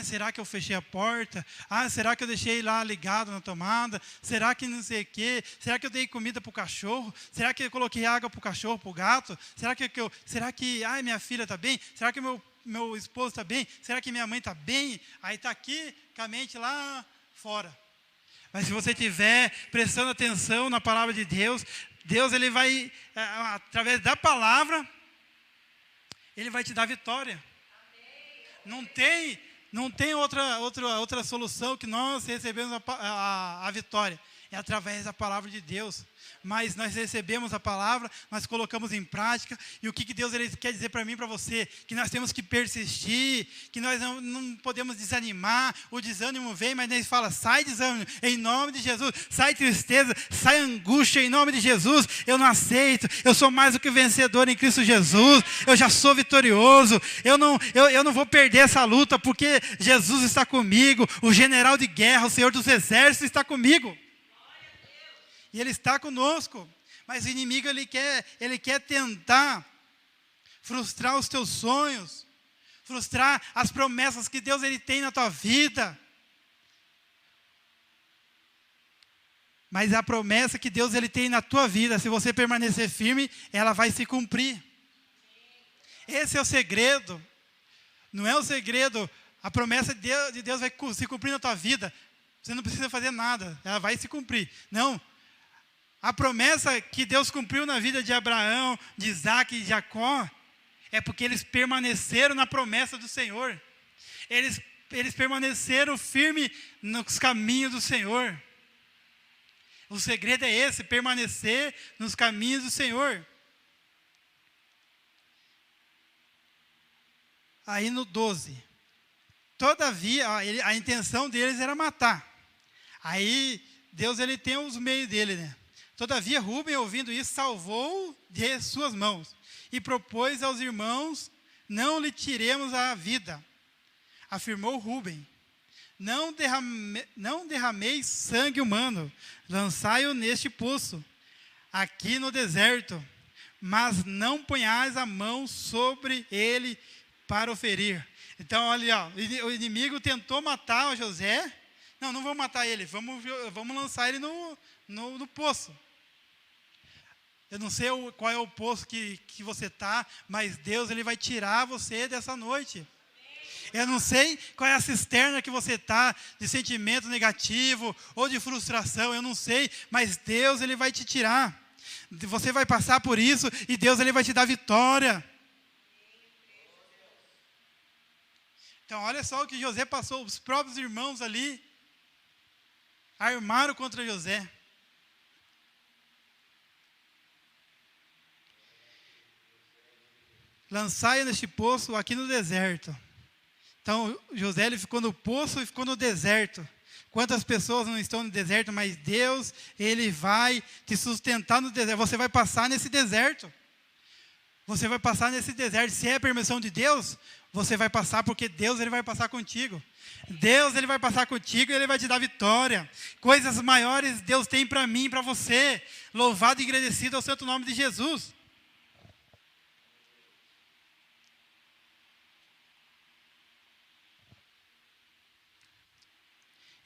Será que eu fechei a porta? Será que eu deixei lá ligado na tomada? Será que não sei o quê? Será que eu dei comida para o cachorro? Será que eu coloquei água para o cachorro, para o gato? Será que minha filha está bem? Será que meu esposo está bem? Será que minha mãe está bem? Aí está aqui com a mente lá fora. Mas se você estiver prestando atenção na palavra de Deus, Deus ele vai, através da palavra, ele vai te dar vitória. Não tem outra solução que nós recebemos a vitória. é através da palavra de Deus. Mas nós recebemos a palavra, nós colocamos em prática, e o que Deus ele quer dizer para mim e para você? Que nós temos que persistir, que nós não podemos desanimar. O desânimo vem, mas ele fala, sai desânimo, em nome de Jesus, sai tristeza, sai angústia, em nome de Jesus. Eu não aceito, eu sou mais do que vencedor em Cristo Jesus, eu já sou vitorioso, eu não vou perder essa luta, porque Jesus está comigo, o general de guerra, o Senhor dos exércitos está comigo. E Ele está conosco. Mas o inimigo, ele quer tentar frustrar os teus sonhos, frustrar as promessas que Deus ele tem na tua vida. Mas a promessa que Deus ele tem na tua vida, se você permanecer firme, ela vai se cumprir. Esse é o segredo. Não é o segredo, a promessa de Deus vai se cumprir na tua vida. Você não precisa fazer nada, ela vai se cumprir. Não. A promessa que Deus cumpriu na vida de Abraão, de Isaac e de Jacó, é porque eles permaneceram na promessa do Senhor. Eles permaneceram firmes nos caminhos do Senhor. O segredo é esse, permanecer nos caminhos do Senhor. Aí no 12. Todavia, a intenção deles era matar. Aí Deus ele tem os meios dele, né? Todavia, Rúben, ouvindo isso, salvou de suas mãos e propôs aos irmãos, não lhe tiremos a vida. Afirmou Rúben, não derrameis sangue humano, lançai-o neste poço, aqui no deserto, mas não ponhais a mão sobre ele para o ferir. Então, olha, o inimigo tentou matar o José. Não vamos matar ele, vamos lançar ele no poço. Eu não sei qual é o poço que você está, mas Deus ele vai tirar você dessa noite. Eu não sei qual é a cisterna que você está, de sentimento negativo ou de frustração, eu não sei, mas Deus ele vai te tirar. Você vai passar por isso e Deus ele vai te dar vitória. Então olha só o que José passou, os próprios irmãos ali armaram contra José. Lançai-o neste poço aqui no deserto. Então, José ele ficou no poço e ficou no deserto. Quantas pessoas não estão no deserto, mas Deus, ele vai te sustentar no deserto. Você vai passar nesse deserto. Você vai passar nesse deserto. Se é a permissão de Deus, você vai passar porque Deus ele vai passar contigo. Deus ele vai passar contigo e ele vai te dar vitória. Coisas maiores Deus tem para mim e para você. Louvado e agradecido ao santo nome de Jesus.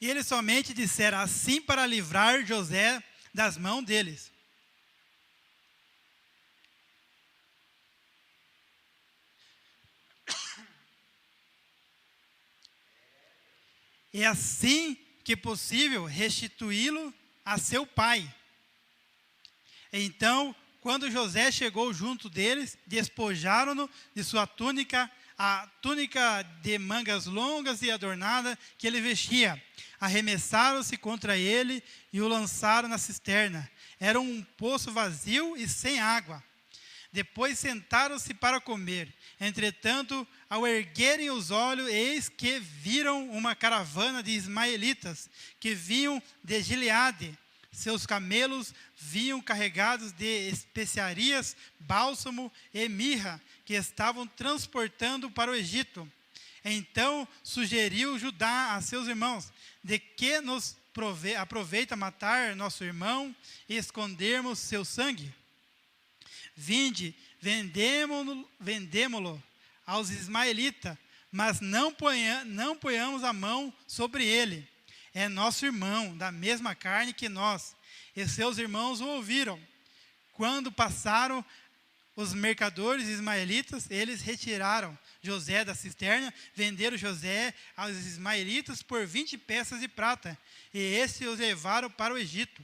E eles somente disseram assim para livrar José das mãos deles. E assim que possível restituí-lo a seu pai. Então, quando José chegou junto deles, despojaram-no de sua túnica, a túnica de mangas longas e adornada que ele vestia. Arremessaram-se contra ele e o lançaram na cisterna. Era um poço vazio e sem água. Depois sentaram-se para comer. Entretanto, ao erguerem os olhos, eis que viram uma caravana de ismaelitas que vinham de Gileade. Seus camelos vinham carregados de especiarias, bálsamo e mirra, que estavam transportando para o Egito. Então sugeriu Judá a seus irmãos: de que nos aproveita matar nosso irmão e escondermos seu sangue? Vinde, vendemo-lo aos ismaelitas, mas não ponhamos a mão sobre ele. É nosso irmão, da mesma carne que nós. E seus irmãos o ouviram. Quando passaram os mercadores ismaelitas, eles retiraram José da cisterna, venderam José aos ismaelitas por 20 peças de prata, e estes os levaram para o Egito.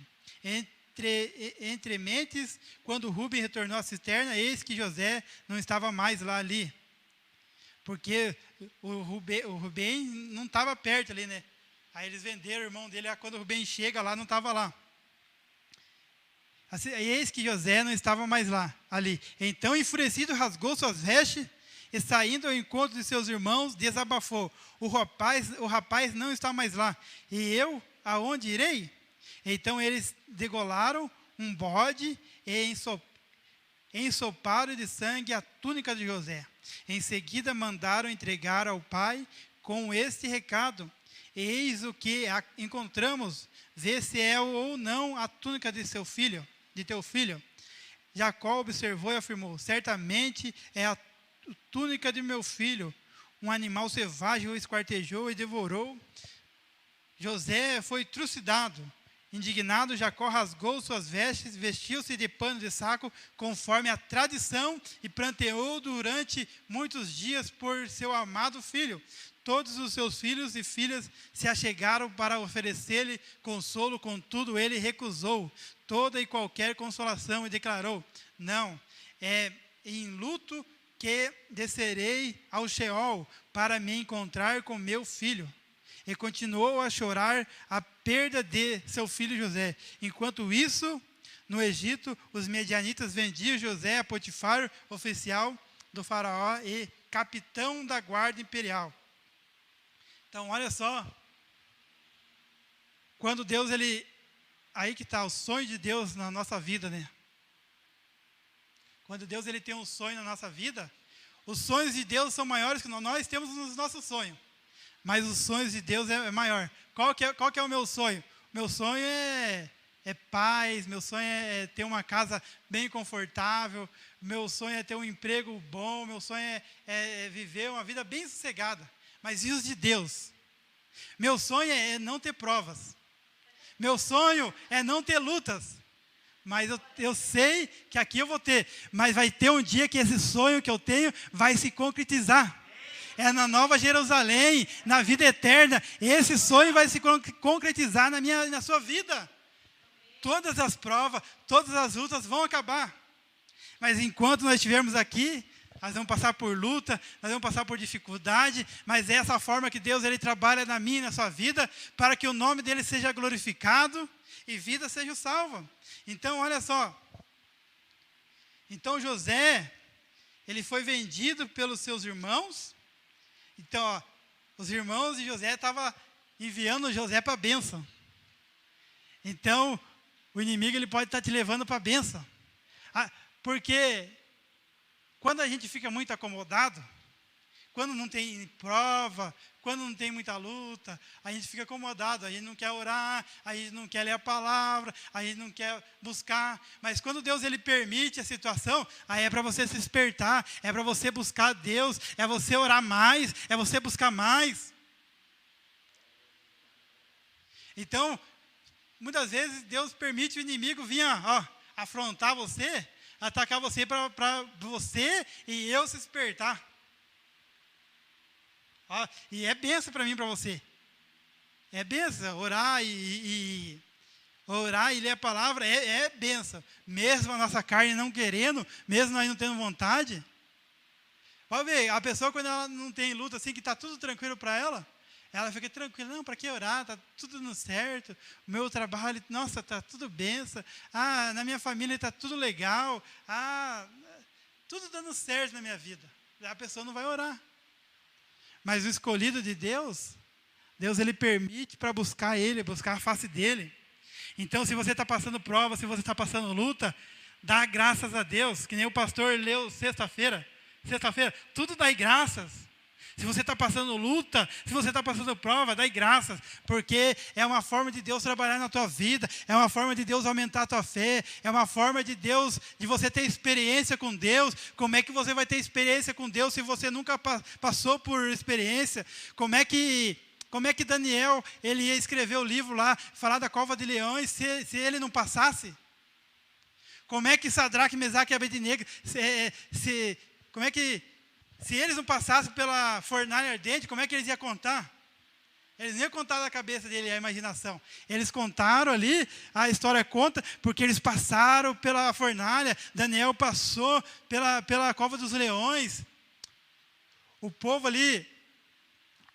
Entre mentes, quando Rúben retornou à cisterna, eis que José não estava mais ali, porque o Rubem não estava perto ali, né? Aí eles venderam o irmão dele, quando o Rubem chega lá, não estava lá. Assim, eis que José não estava mais ali. Então, enfurecido, rasgou suas vestes e, saindo ao encontro de seus irmãos, desabafou. O rapaz não está mais lá. E eu, aonde irei? Então, eles degolaram um bode e ensoparam de sangue a túnica de José. Em seguida, mandaram entregar ao pai com este recado: eis o que encontramos, vê se é ou não a túnica de teu filho. Jacó observou e afirmou: certamente é a túnica de meu filho. Um animal selvagem o esquartejou e devorou. José foi trucidado. Indignado, Jacó rasgou suas vestes, vestiu-se de pano de saco, conforme a tradição, e pranteou durante muitos dias por seu amado filho. Todos os seus filhos e filhas se achegaram para oferecer-lhe consolo, contudo ele recusou toda e qualquer consolação e declarou: não, é em luto que descerei ao Sheol para me encontrar com meu filho. E continuou a chorar a perda de seu filho José. Enquanto isso, no Egito, os medianitas vendiam José a Potifar, oficial do faraó e capitão da guarda imperial. Então, olha só, quando Deus, aí que está o sonho de Deus na nossa vida, né? Quando Deus tem um sonho na nossa vida, os sonhos de Deus são maiores que nós temos nos nossos sonhos. Mas os sonhos de Deus é maior. Qual que é o meu sonho? Meu sonho é paz, meu sonho é ter uma casa bem confortável, meu sonho é ter um emprego bom, meu sonho é viver uma vida bem sossegada. Mas e os de Deus? Meu sonho é não ter provas. Meu sonho é não ter lutas. Mas eu sei que aqui eu vou ter. Mas vai ter um dia que esse sonho que eu tenho vai se concretizar. É na Nova Jerusalém, na vida eterna. Esse sonho vai se concretizar na sua vida. Todas as provas, todas as lutas vão acabar. Mas enquanto nós estivermos aqui, nós vamos passar por luta, nós vamos passar por dificuldade, mas é essa forma que Deus trabalha na minha e na sua vida, para que o nome dele seja glorificado e vida seja salva. Então, olha só. Então, José, ele foi vendido pelos seus irmãos. Então, os irmãos de José estavam enviando José para a bênção. Então, o inimigo pode estar te levando para a bênção. Porque quando a gente fica muito acomodado, quando não tem prova, quando não tem muita luta, a gente fica acomodado, a gente não quer orar, a gente não quer ler a palavra, a gente não quer buscar. Mas quando Deus permite a situação, aí é para você se despertar, é para você buscar Deus, é você orar mais, é você buscar mais. Então, muitas vezes Deus permite o inimigo vir afrontar você, atacar você para você e eu se despertar. E é bênção para mim e para você. É bênção. Orar e ler a palavra é bênção. Mesmo a nossa carne não querendo, mesmo nós não tendo vontade. Pode ver, a pessoa quando ela não tem luta assim, que está tudo tranquilo para ela, ela fica tranquila, não, para que orar? Está tudo dando certo. O meu trabalho, nossa, está tudo bênção. Na minha família está tudo legal. Tudo dando certo na minha vida. A pessoa não vai orar. Mas o escolhido de Deus ele permite para buscar Ele, buscar a face dEle. Então, se você está passando prova, se você está passando luta, dá graças a Deus, que nem o pastor leu sexta-feira, tudo dá graças. Se você está passando luta, se você está passando prova, dá graças, porque é uma forma de Deus trabalhar na tua vida, é uma forma de Deus aumentar a tua fé, é uma forma de Deus, de você ter experiência com Deus. Como é que você vai ter experiência com Deus se você nunca passou por experiência? Como é que Daniel, ele ia escrever o livro lá, falar da cova de leões, se ele não passasse? Como é que Sadraque, Mesaque e Abednego, se eles não passassem pela fornalha ardente, como é que eles iam contar? Eles nem iam contar da cabeça dele, a imaginação. Eles contaram ali, a história conta, porque eles passaram pela fornalha, Daniel passou pela cova dos leões. O povo ali,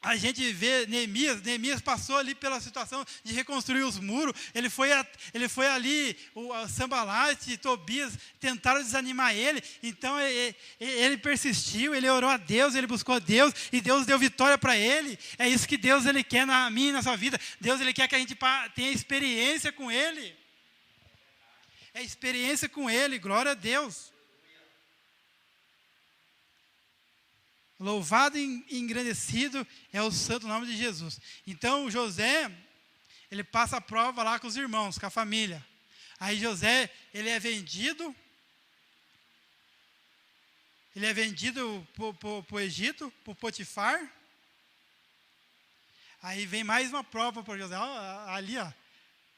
A gente vê Neemias passou ali pela situação de reconstruir os muros, ele foi ali, o Sanbalate, Tobias tentaram desanimar ele, então ele persistiu, ele orou a Deus, ele buscou a Deus, e Deus deu vitória para ele. É isso que Deus ele quer na minha e na sua vida. Deus ele quer que a gente tenha experiência com Ele. É experiência com Ele, glória a Deus. Louvado e engrandecido é o santo nome de Jesus. Então, José, ele passa a prova lá com os irmãos, com a família. Aí José, ele é vendido para o Egito, para o Potifar. Aí vem mais uma prova para José. Ali, ó,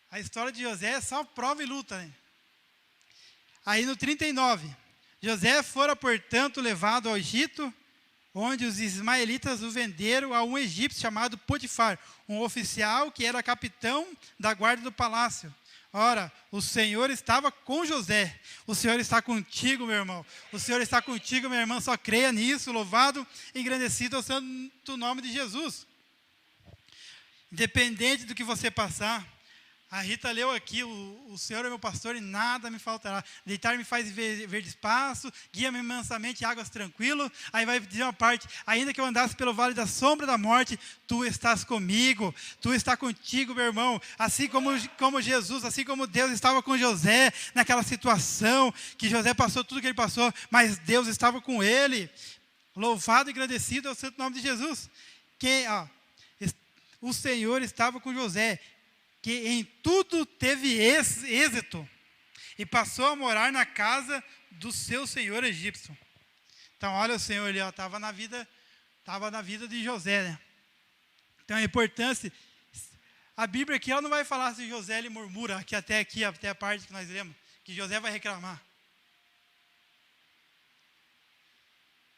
a história de José é só prova e luta, né? Aí no 39, José fora, portanto, levado ao Egito, onde os ismaelitas o venderam a um egípcio chamado Potifar, um oficial que era capitão da guarda do palácio. Ora, o Senhor estava com José. O Senhor está contigo, meu irmão. O Senhor está contigo, minha irmã. Só creia nisso. Louvado e engrandecido é o santo nome de Jesus. Independente do que você passar, a Rita leu aqui, o Senhor é meu pastor e nada me faltará. Deitar me faz verde espaço, guia-me mansamente, águas tranquilo. Aí vai dizer uma parte, ainda que eu andasse pelo vale da sombra da morte, tu estás comigo, tu está contigo, meu irmão. Assim como Jesus, assim como Deus estava com José, naquela situação, que José passou tudo que ele passou, mas Deus estava com ele. Louvado e agradecido é o santo nome de Jesus. O Senhor estava com José, que em tudo teve êxito, e passou a morar na casa do seu senhor egípcio. Então, olha, o Senhor ali, estava na vida de José, né? Então, a importância, a Bíblia aqui, ela não vai falar se José ele murmura, até a parte que nós lemos, que José vai reclamar.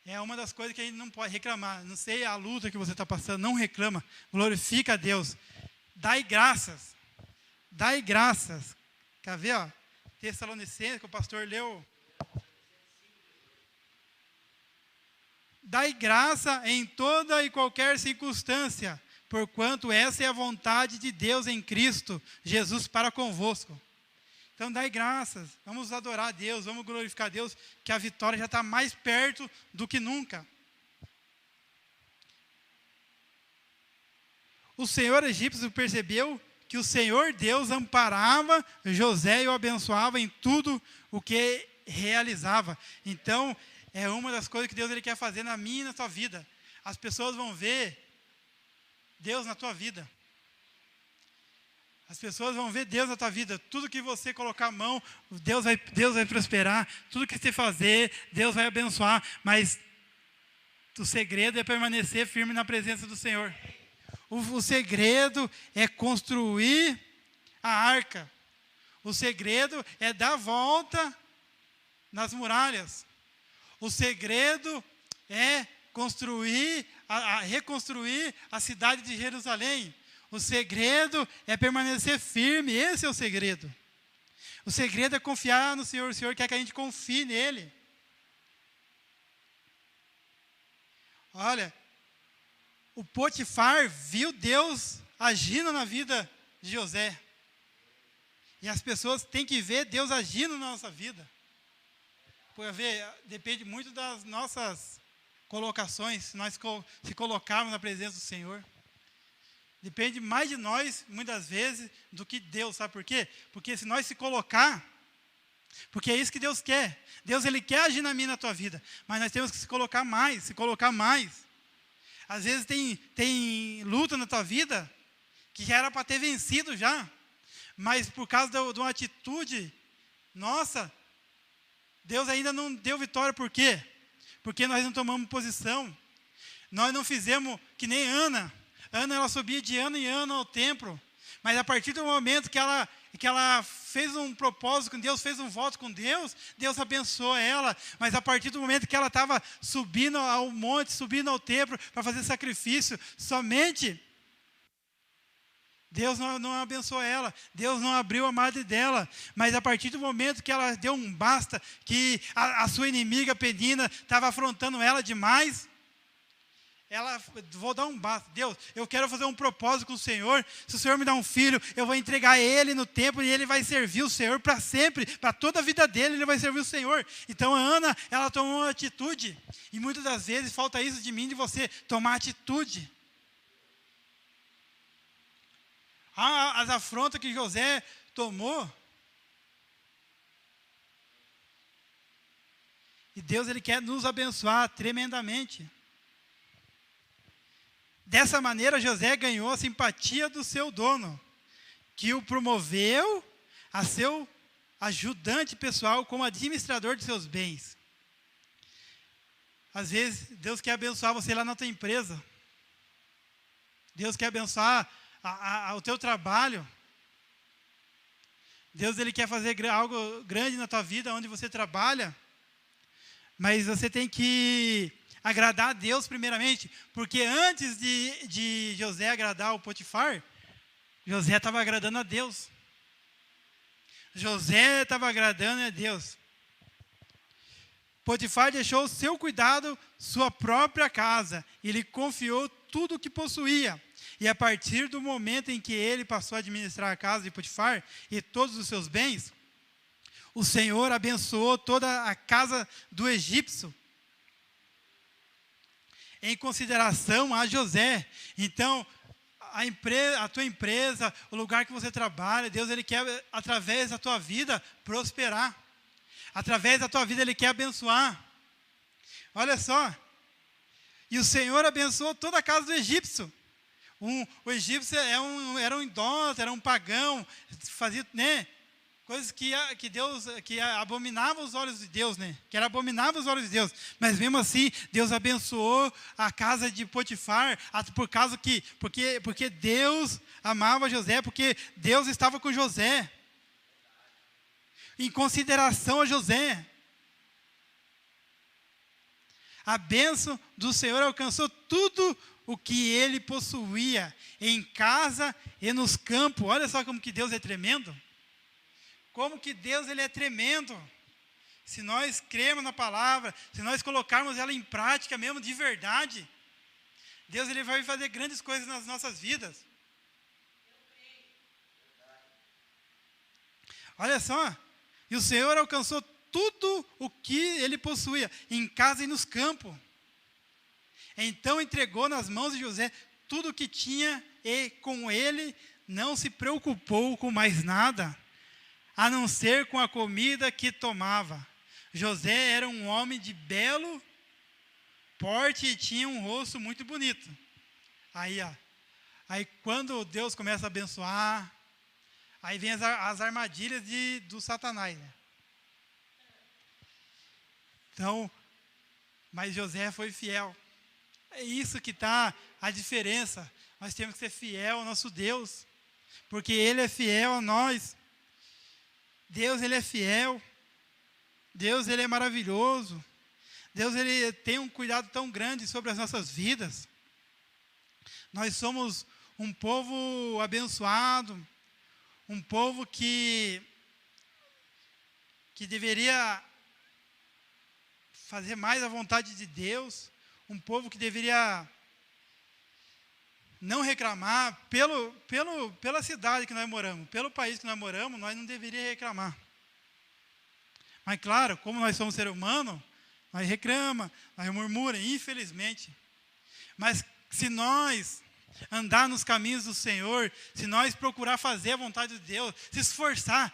É uma das coisas que a gente não pode reclamar. Não sei a luta que você está passando, não reclama, glorifica a Deus. Dai graças. Dai graças. Quer ver, ó? Tessalonicenses, que o pastor leu. Dai graça em toda e qualquer circunstância, porquanto essa é a vontade de Deus em Cristo Jesus para convosco. Então, dai graças. Vamos adorar a Deus, vamos glorificar a Deus, que a vitória já está mais perto do que nunca. O senhor egípcio percebeu que o Senhor Deus amparava José e o abençoava em tudo o que realizava. Então, é uma das coisas que Deus ele quer fazer na minha e na tua vida. As pessoas vão ver Deus na tua vida. As pessoas vão ver Deus na tua vida. Tudo que você colocar a mão, Deus vai prosperar. Tudo que você fazer, Deus vai abençoar. Mas o segredo é permanecer firme na presença do Senhor. O segredo é construir a arca. O segredo é dar volta nas muralhas. O segredo é reconstruir a cidade de Jerusalém. O segredo é permanecer firme. Esse é o segredo. O segredo é confiar no Senhor. O Senhor quer que a gente confie nele. Olha, o Potifar viu Deus agindo na vida de José. E as pessoas têm que ver Deus agindo na nossa vida. Porque depende muito das nossas colocações, se nós se colocarmos na presença do Senhor. Depende mais de nós, muitas vezes, do que Deus. Sabe por quê? Porque se nós se colocar, porque é isso que Deus quer. Deus ele quer agir na minha e na tua vida. Mas nós temos que se colocar mais. Às vezes tem luta na tua vida que já era para ter vencido já. Mas por causa de uma atitude nossa, Deus ainda não deu vitória. Por quê? Porque nós não tomamos posição. Nós não fizemos que nem Ana. Ana, ela subia de ano em ano ao templo. Mas a partir do momento que ela fez um propósito com Deus, fez um voto com Deus, Deus abençoou ela. Mas a partir do momento que ela estava subindo ao monte, subindo ao templo para fazer sacrifício, somente Deus não abençoou ela. Deus não abriu a madre dela. Mas a partir do momento que ela deu um basta, que a sua inimiga Penina estava afrontando ela demais, vou dar um basta. Deus, eu quero fazer um propósito com o Senhor. Se o Senhor me dá um filho, eu vou entregar ele no templo e ele vai servir o Senhor para sempre, para toda a vida dele, ele vai servir o Senhor. Então a Ana, ela tomou uma atitude. E muitas das vezes falta isso de mim, de você, tomar atitude. As afrontas que José tomou. E Deus, ele quer nos abençoar tremendamente. Dessa maneira, José ganhou a simpatia do seu dono, que o promoveu a seu ajudante pessoal como administrador de seus bens. Às vezes, Deus quer abençoar você lá na tua empresa. Deus quer abençoar o teu trabalho. Deus, ele quer fazer algo grande na tua vida, onde você trabalha. Mas você tem que agradar a Deus primeiramente, porque antes de José agradar o Potifar, José estava agradando a Deus. José estava agradando a Deus. Potifar deixou seu cuidado sua própria casa, e lhe confiou tudo o que possuía. E a partir do momento em que ele passou a administrar a casa de Potifar e todos os seus bens, o Senhor abençoou toda a casa do egípcio, em consideração a José. Então, a tua empresa, o lugar que você trabalha, Deus, ele quer, através da tua vida, prosperar. Através da tua vida, ele quer abençoar. Olha só. E o Senhor abençoou toda a casa do egípcio. O egípcio era um idólatra, era um pagão, fazia, né? Coisas que Deus, que abominava os olhos de Deus, né? Que era abominável os olhos de Deus. Mas mesmo assim, Deus abençoou a casa de Potifar, porque Deus amava José, porque Deus estava com José. Em consideração a José. A bênção do Senhor alcançou tudo o que ele possuía, em casa e nos campos. Olha só como que Deus é tremendo. Como que Deus, ele é tremendo. Se nós cremos na palavra, se nós colocarmos ela em prática mesmo, de verdade, Deus, ele vai fazer grandes coisas nas nossas vidas. Olha só. E o Senhor alcançou tudo o que ele possuía, em casa e nos campos. Então entregou nas mãos de José tudo o que tinha, e com ele não se preocupou com mais nada, a não ser com a comida que tomava. José era um homem de belo porte e tinha um rosto muito bonito. Aí quando Deus começa a abençoar, aí vem as armadilhas do Satanás, né? Então, mas José foi fiel. É isso que está a diferença. Nós temos que ser fiel ao nosso Deus, porque Ele é fiel a nós. Deus, ele é fiel. Deus, ele é maravilhoso. Deus, ele tem um cuidado tão grande sobre as nossas vidas. Nós somos um povo abençoado, um povo que deveria fazer mais a vontade de Deus, um povo que deveria não reclamar pela cidade que nós moramos, pelo país que nós moramos, nós não deveríamos reclamar. Mas claro, como nós somos seres humanos, nós reclamamos, nós murmuramos, infelizmente. Mas se nós andar nos caminhos do Senhor, se nós procurar fazer a vontade de Deus, se esforçar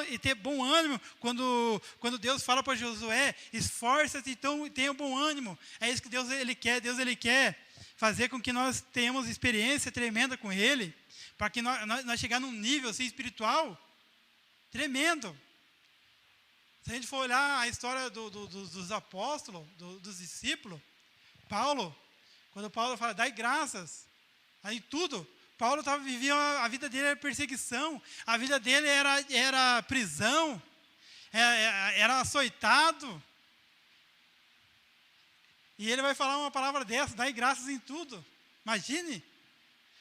e ter bom ânimo, quando Deus fala para Josué, esforça-se então e tenha bom ânimo. É isso que Deus ele quer fazer com que nós tenhamos experiência tremenda com Ele, para que nós chegar num nível assim, espiritual tremendo. Se a gente for olhar a história dos apóstolos, dos discípulos, Paulo, quando Paulo fala, dai graças, aí tudo, Paulo vivia, a vida dele era perseguição, a vida dele era prisão, era açoitado. E ele vai falar uma palavra dessa, dai graças em tudo. Imagine,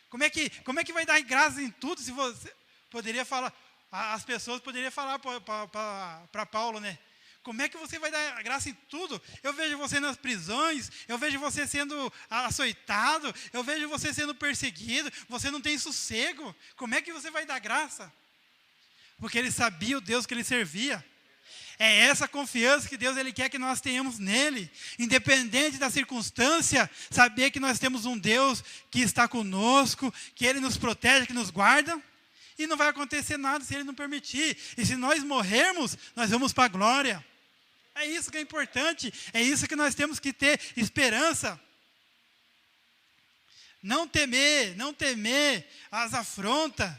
como é que vai dar graças em tudo, se você poderia falar, as pessoas poderiam falar para Paulo, né? Como é que você vai dar graça em tudo? Eu vejo você nas prisões, eu vejo você sendo açoitado, eu vejo você sendo perseguido, você não tem sossego. Como é que você vai dar graça? Porque ele sabia o Deus que ele servia. É essa confiança que Deus ele quer que nós tenhamos nele. Independente da circunstância, saber que nós temos um Deus que está conosco, que ele nos protege, que nos guarda. E não vai acontecer nada se ele não permitir. E se nós morrermos, nós vamos para a glória. É isso que é importante. É isso que nós temos que ter esperança. Não temer as afrontas.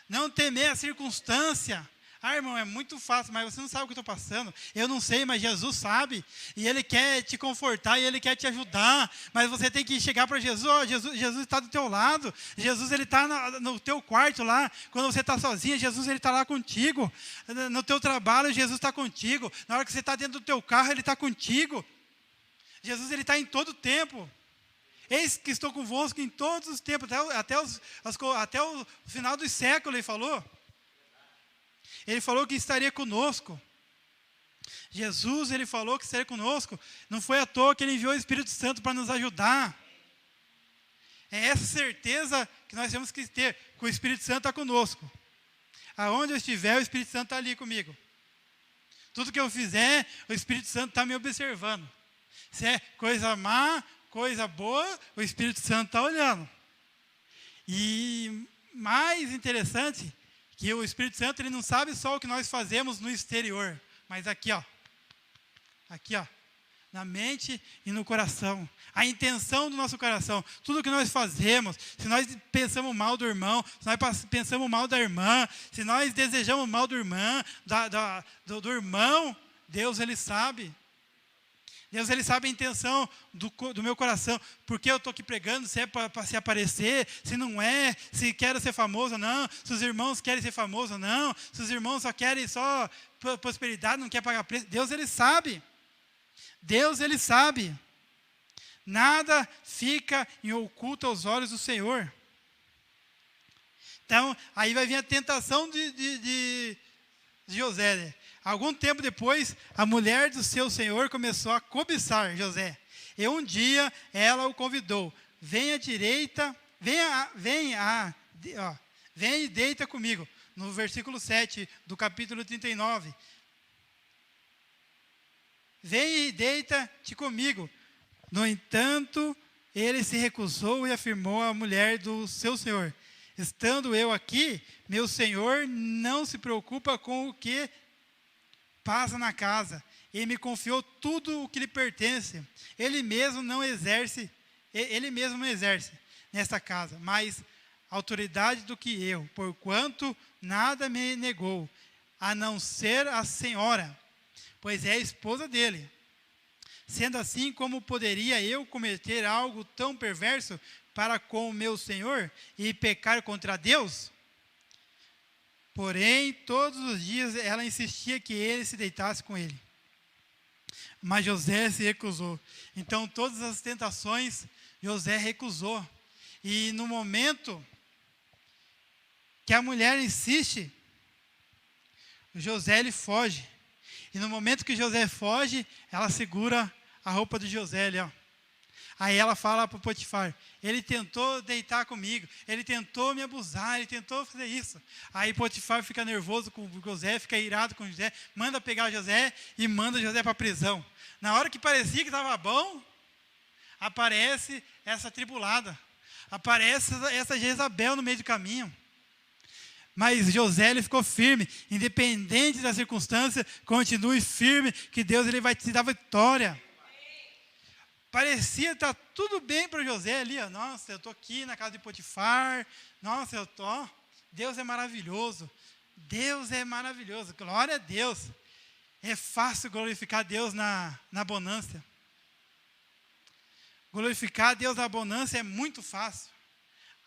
Não temer a circunstância. Ah, irmão, é muito fácil, mas você não sabe o que eu estou passando. Eu não sei, mas Jesus sabe. E Ele quer te confortar, e Ele quer te ajudar. Mas você tem que chegar para Jesus. Oh, Jesus está do teu lado. Jesus, Ele está no teu quarto lá. Quando você está sozinho, Jesus, Ele está lá contigo. No teu trabalho, Jesus está contigo. Na hora que você está dentro do teu carro, Ele está contigo. Jesus, Ele está em todo o tempo. Eis que estou convosco em todos os tempos, até o final dos séculos, Ele falou. Ele falou que estaria conosco. Jesus, Ele falou que estaria conosco. Não foi à toa que Ele enviou o Espírito Santo para nos ajudar. É essa certeza que nós temos que ter, que o Espírito Santo está conosco. Aonde eu estiver, o Espírito Santo está ali comigo. Tudo que eu fizer, o Espírito Santo está me observando. Se é coisa má, coisa boa, o Espírito Santo está olhando. E mais interessante, que o Espírito Santo ele não sabe só o que nós fazemos no exterior, mas aqui, na mente e no coração. A intenção do nosso coração, tudo que nós fazemos, se nós pensamos mal do irmão, se nós pensamos mal da irmã, se nós desejamos mal do irmão, do irmão, Deus ele sabe. Deus, Ele sabe a intenção do meu coração. Por que eu estou aqui pregando? Se é para se aparecer, se não é, se quero ser famoso ou não, se os irmãos querem ser famosos ou não, se os irmãos só querem só prosperidade, não quer pagar preço. Deus, Ele sabe. Deus, Ele sabe. Nada fica em oculto aos olhos do Senhor. Então, aí vai vir a tentação de José, né? Algum tempo depois, a mulher do seu senhor começou a cobiçar José. E um dia ela o convidou. Venha e deita comigo. No versículo 7 do capítulo 39. Venha e deita-te comigo. No entanto, ele se recusou e afirmou à mulher do seu senhor: estando eu aqui, meu senhor não se preocupa com o que passa na casa, e me confiou tudo o que lhe pertence. Ele mesmo não exerce nesta casa, mais autoridade do que eu, porquanto nada me negou, a não ser a senhora, pois é a esposa dele. Sendo assim, como poderia eu cometer algo tão perverso para com o meu senhor e pecar contra Deus? Porém, todos os dias ela insistia que ele se deitasse com ele. Mas José se recusou. Então, todas as tentações, José recusou. E no momento que a mulher insiste, José ele foge. E no momento que José foge, ela segura a roupa de José ali, ó. Aí ela fala para o Potifar: ele tentou deitar comigo, ele tentou me abusar, ele tentou fazer isso. Aí Potifar fica nervoso com José, fica irado com José, manda pegar José e manda José para a prisão. Na hora que parecia que estava bom, aparece essa tribulada, aparece essa Jezabel no meio do caminho. Mas José ele ficou firme, independente da circunstância, continue firme, que Deus ele vai te dar vitória. Parecia estar tudo bem para José ali, ó. Nossa, eu estou aqui na casa de Potifar, nossa, Deus é maravilhoso, Deus é maravilhoso, glória a Deus. É fácil glorificar Deus na bonança. Glorificar a Deus na bonança é muito fácil.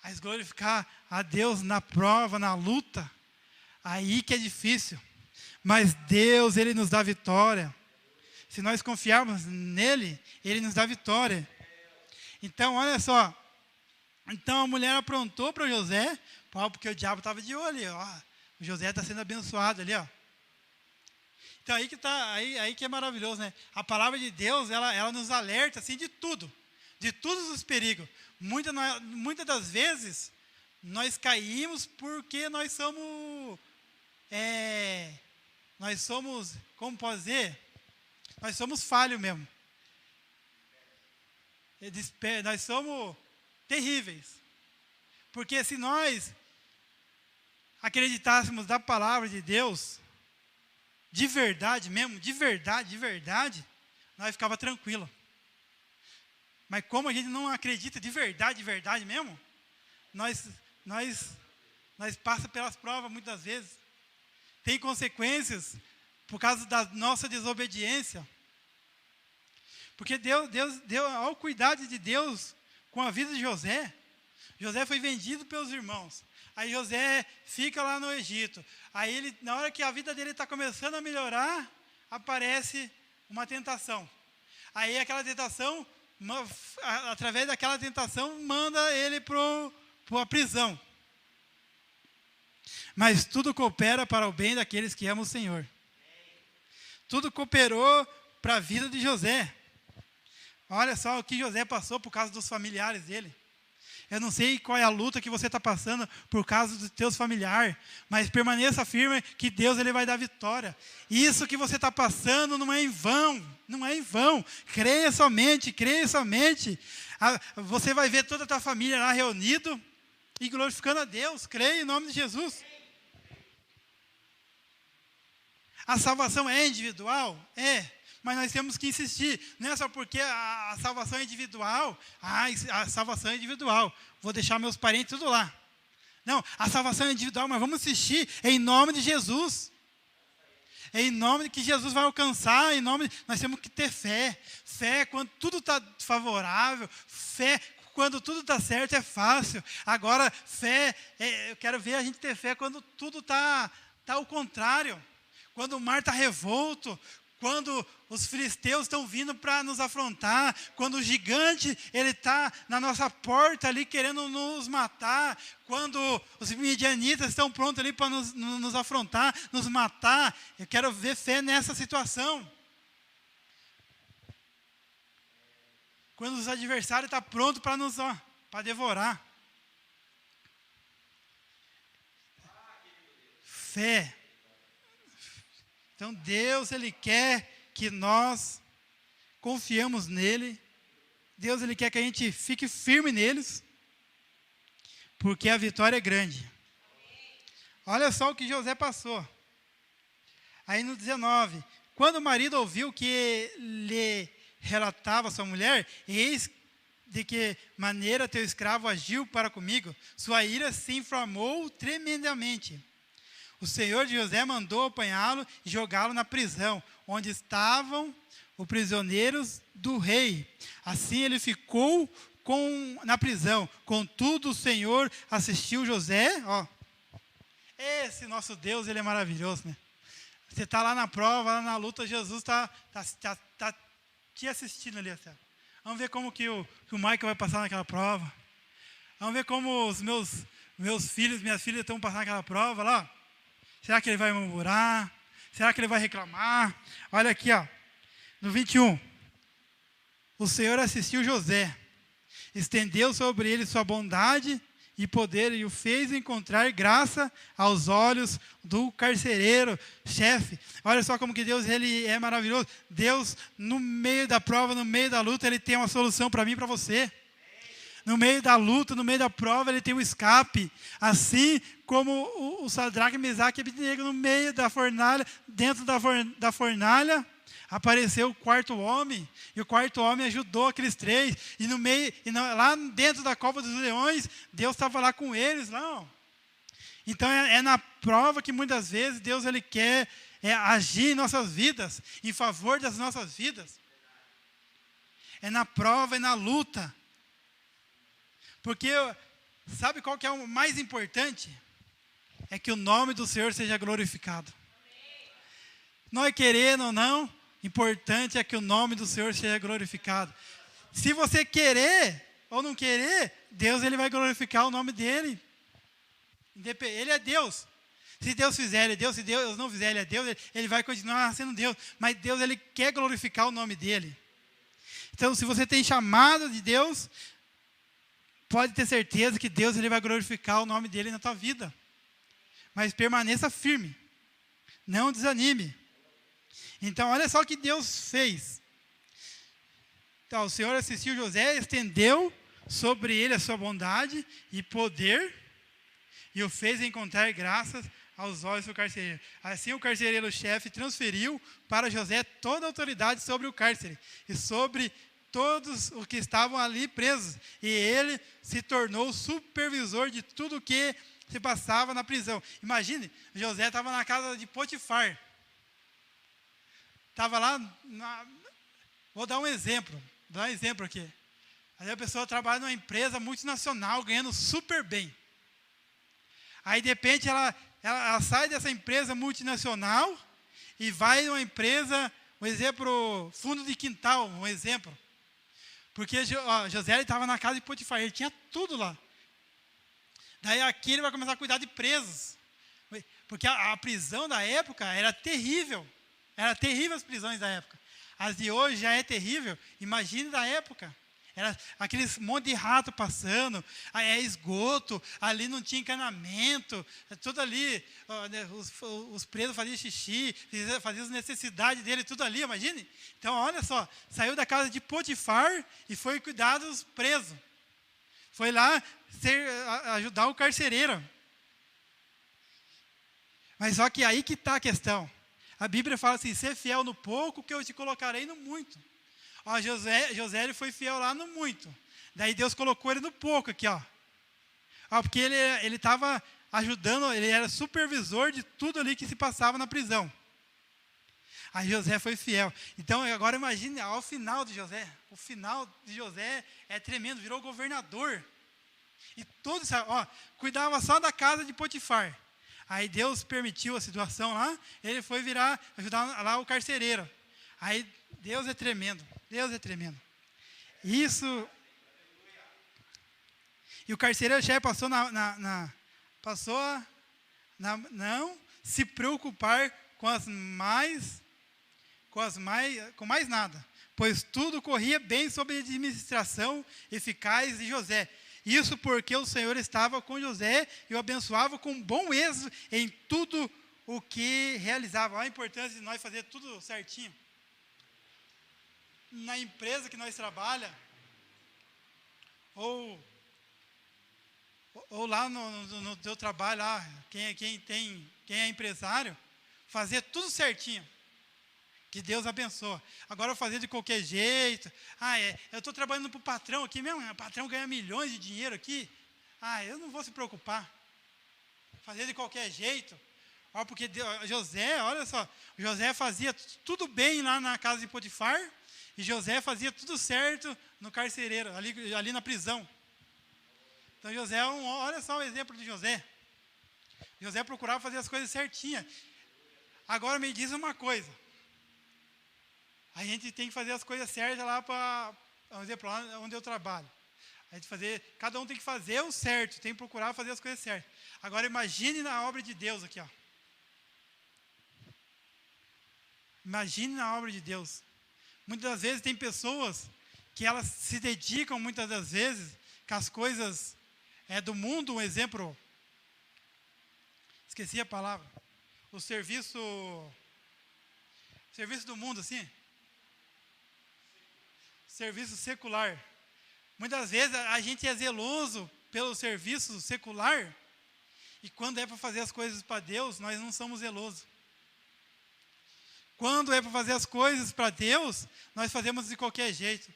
Mas glorificar a Deus na prova, na luta, aí que é difícil. Mas Deus, Ele nos dá vitória. Se nós confiarmos nele, Ele nos dá vitória. Então, olha só. Então, a mulher aprontou para José, porque o diabo estava de olho ali, ó. O José está sendo abençoado ali, ó. Então aí que tá, aí que é maravilhoso, né? A palavra de Deus, ela nos alerta assim de tudo, de todos os perigos. Muitas das vezes nós caímos porque nós somos, como pode dizer? Nós somos falhos mesmo. Nós somos terríveis. Porque se nós acreditássemos da palavra de Deus, de verdade mesmo, de verdade, nós ficava tranquilo. Mas como a gente não acredita de verdade mesmo, nós passa pelas provas muitas vezes. Tem consequências por causa da nossa desobediência. Porque Deus, ao cuidado de Deus com a vida de José, José foi vendido pelos irmãos. Aí José fica lá no Egito. Aí na hora que a vida dele está começando a melhorar, aparece uma tentação. Aí aquela tentação, através daquela tentação, manda ele para a prisão. Mas tudo coopera para o bem daqueles que amam o Senhor. Tudo cooperou para a vida de José. Olha só o que José passou por causa dos familiares dele. Eu não sei qual é a luta que você está passando por causa dos teus familiares, mas permaneça firme que Deus ele vai dar vitória. Isso que você está passando não é em vão, não é em vão. Creia somente. Você vai ver toda a tua família lá reunido e glorificando a Deus. Creia em nome de Jesus. A salvação é individual? É. Mas nós temos que insistir. Não é só porque a salvação é individual. A salvação é individual. Vou deixar meus parentes tudo lá. Não, a salvação é individual, mas vamos insistir em nome de Jesus. Em nome de que Jesus vai alcançar, nós temos que ter fé. Fé quando tudo está favorável. Fé quando tudo está certo é fácil. Agora, fé, eu quero ver a gente ter fé quando tudo está ao contrário. Quando o mar está revolto, quando os filisteus estão vindo para nos afrontar, quando o gigante ele está na nossa porta ali querendo nos matar, quando os midianitas estão prontos ali para nos afrontar, nos matar, eu quero ver fé nessa situação. Quando os adversários estão prontos para devorar. Fé. Então Deus, Ele quer que nós confiemos nele. Deus, Ele quer que a gente fique firme neles, porque a vitória é grande. Olha só o que José passou. Aí no 19, quando o marido ouviu que lhe relatava sua mulher, eis de que maneira teu escravo agiu para comigo, sua ira se inflamou tremendamente. O Senhor de José mandou apanhá-lo e jogá-lo na prisão, onde estavam os prisioneiros do rei. Assim ele ficou na prisão. Contudo, o Senhor assistiu José. Esse nosso Deus, ele é maravilhoso, né? Você está lá na prova, lá na luta, Jesus está te assistindo ali. Assim. Vamos ver como que o Michael vai passar naquela prova. Vamos ver como os meus filhos, minhas filhas estão passando naquela prova lá. Será que ele vai murmurar? Será que ele vai reclamar? Olha aqui, no 21. O Senhor assistiu José, estendeu sobre ele sua bondade e poder e o fez encontrar graça aos olhos do carcereiro, chefe. Olha só como que Deus ele é maravilhoso. Deus, no meio da prova, no meio da luta, Ele tem uma solução para mim e para você. No meio da luta, no meio da prova, Ele tem um escape. Assim como o Sadraque, Mesaque e Abednego, no meio da fornalha, dentro da fornalha, apareceu o quarto homem. E o quarto homem ajudou aqueles três. E lá dentro da cova dos leões, Deus estava lá com eles. Não. Então é na prova que muitas vezes Deus ele quer agir em nossas vidas, em favor das nossas vidas. É na prova, é na luta. Porque, sabe qual que é o mais importante? É que o nome do Senhor seja glorificado. Nós querendo ou não, importante é que o nome do Senhor seja glorificado. Se você querer ou não querer, Deus ele vai glorificar o nome dele. Ele é Deus. Se Deus fizer, ele é Deus. Se Deus não fizer, ele é Deus. Ele vai continuar sendo Deus. Mas Deus, ele quer glorificar o nome dele. Então, se você tem chamado de Deus, pode ter certeza que Deus, ele vai glorificar o nome dele na tua vida. Mas permaneça firme. Não desanime. Então, olha só o que Deus fez. Então, o Senhor assistiu José, estendeu sobre ele a sua bondade e poder, e o fez encontrar graças aos olhos do carcereiro. Assim, o carcereiro-chefe transferiu para José toda a autoridade sobre o cárcere e sobre todos os que estavam ali presos. E ele se tornou supervisor de tudo o que se passava na prisão. Imagine, José estava na casa de Potifar. Estava lá, vou dar um exemplo aqui. Aí a pessoa trabalha numa empresa multinacional, ganhando super bem. Aí, de repente, ela sai dessa empresa multinacional e vai numa empresa, um exemplo, fundo de quintal, um exemplo. Porque José estava na casa de Potifar, ele tinha tudo lá. Daí aqui ele vai começar a cuidar de presos. Porque a prisão da época era terrível. Era terrível as prisões da época. As de hoje já é terrível. Imagine da época. Era aqueles monte de rato passando, é esgoto, ali não tinha encanamento, tudo ali, os presos faziam xixi, faziam as necessidades dele, tudo ali, imagine. Então, olha só, saiu da casa de Potifar e foi cuidar dos presos. Foi lá ajudar o carcereiro. Mas só que aí que está a questão. A Bíblia fala assim, ser fiel no pouco que eu te colocarei no muito. José ele foi fiel lá no muito. Daí Deus colocou ele no pouco aqui, porque ele estava ajudando, ele era supervisor de tudo ali que se passava na prisão. Aí José foi fiel. Então, agora imagine ao final de José. O final de José é tremendo, virou governador. E todos, cuidava só da casa de Potifar. Aí Deus permitiu a situação lá, ele foi ajudar lá o carcereiro. Aí Deus é tremendo. Deus é tremendo. Isso. E o carcereiro-chefe passou não se preocupar com mais nada, pois tudo corria bem sob a administração eficaz de José. Isso porque o Senhor estava com José e o abençoava com bom êxito em tudo o que realizava. Olha a importância de nós fazer tudo certinho. Na empresa que nós trabalhamos, ou lá no teu trabalho, lá, quem é empresário, fazer tudo certinho, que Deus abençoa. Agora fazer de qualquer jeito, eu estou trabalhando para o patrão aqui mesmo, o patrão ganha milhões de dinheiro aqui, eu não vou se preocupar, fazer de qualquer jeito. Porque José, olha só, José fazia tudo bem lá na casa de Potifar, e José fazia tudo certo no carcereiro, ali na prisão. Então José, olha só o exemplo de José. José procurava fazer as coisas certinhas. Agora me diz uma coisa. A gente tem que fazer as coisas certas lá para, por exemplo, lá onde eu trabalho. Cada um tem que fazer o certo, tem que procurar fazer as coisas certas. Agora imagine na obra de Deus aqui, Imagine na obra de Deus. Muitas das vezes tem pessoas que elas se dedicam, muitas das vezes, com as coisas do mundo, um exemplo, esqueci a palavra, o serviço do mundo, assim, serviço secular. Muitas vezes a gente é zeloso pelo serviço secular, e quando é para fazer as coisas para Deus, nós não somos zelosos. Quando é para fazer as coisas para Deus, nós fazemos de qualquer jeito.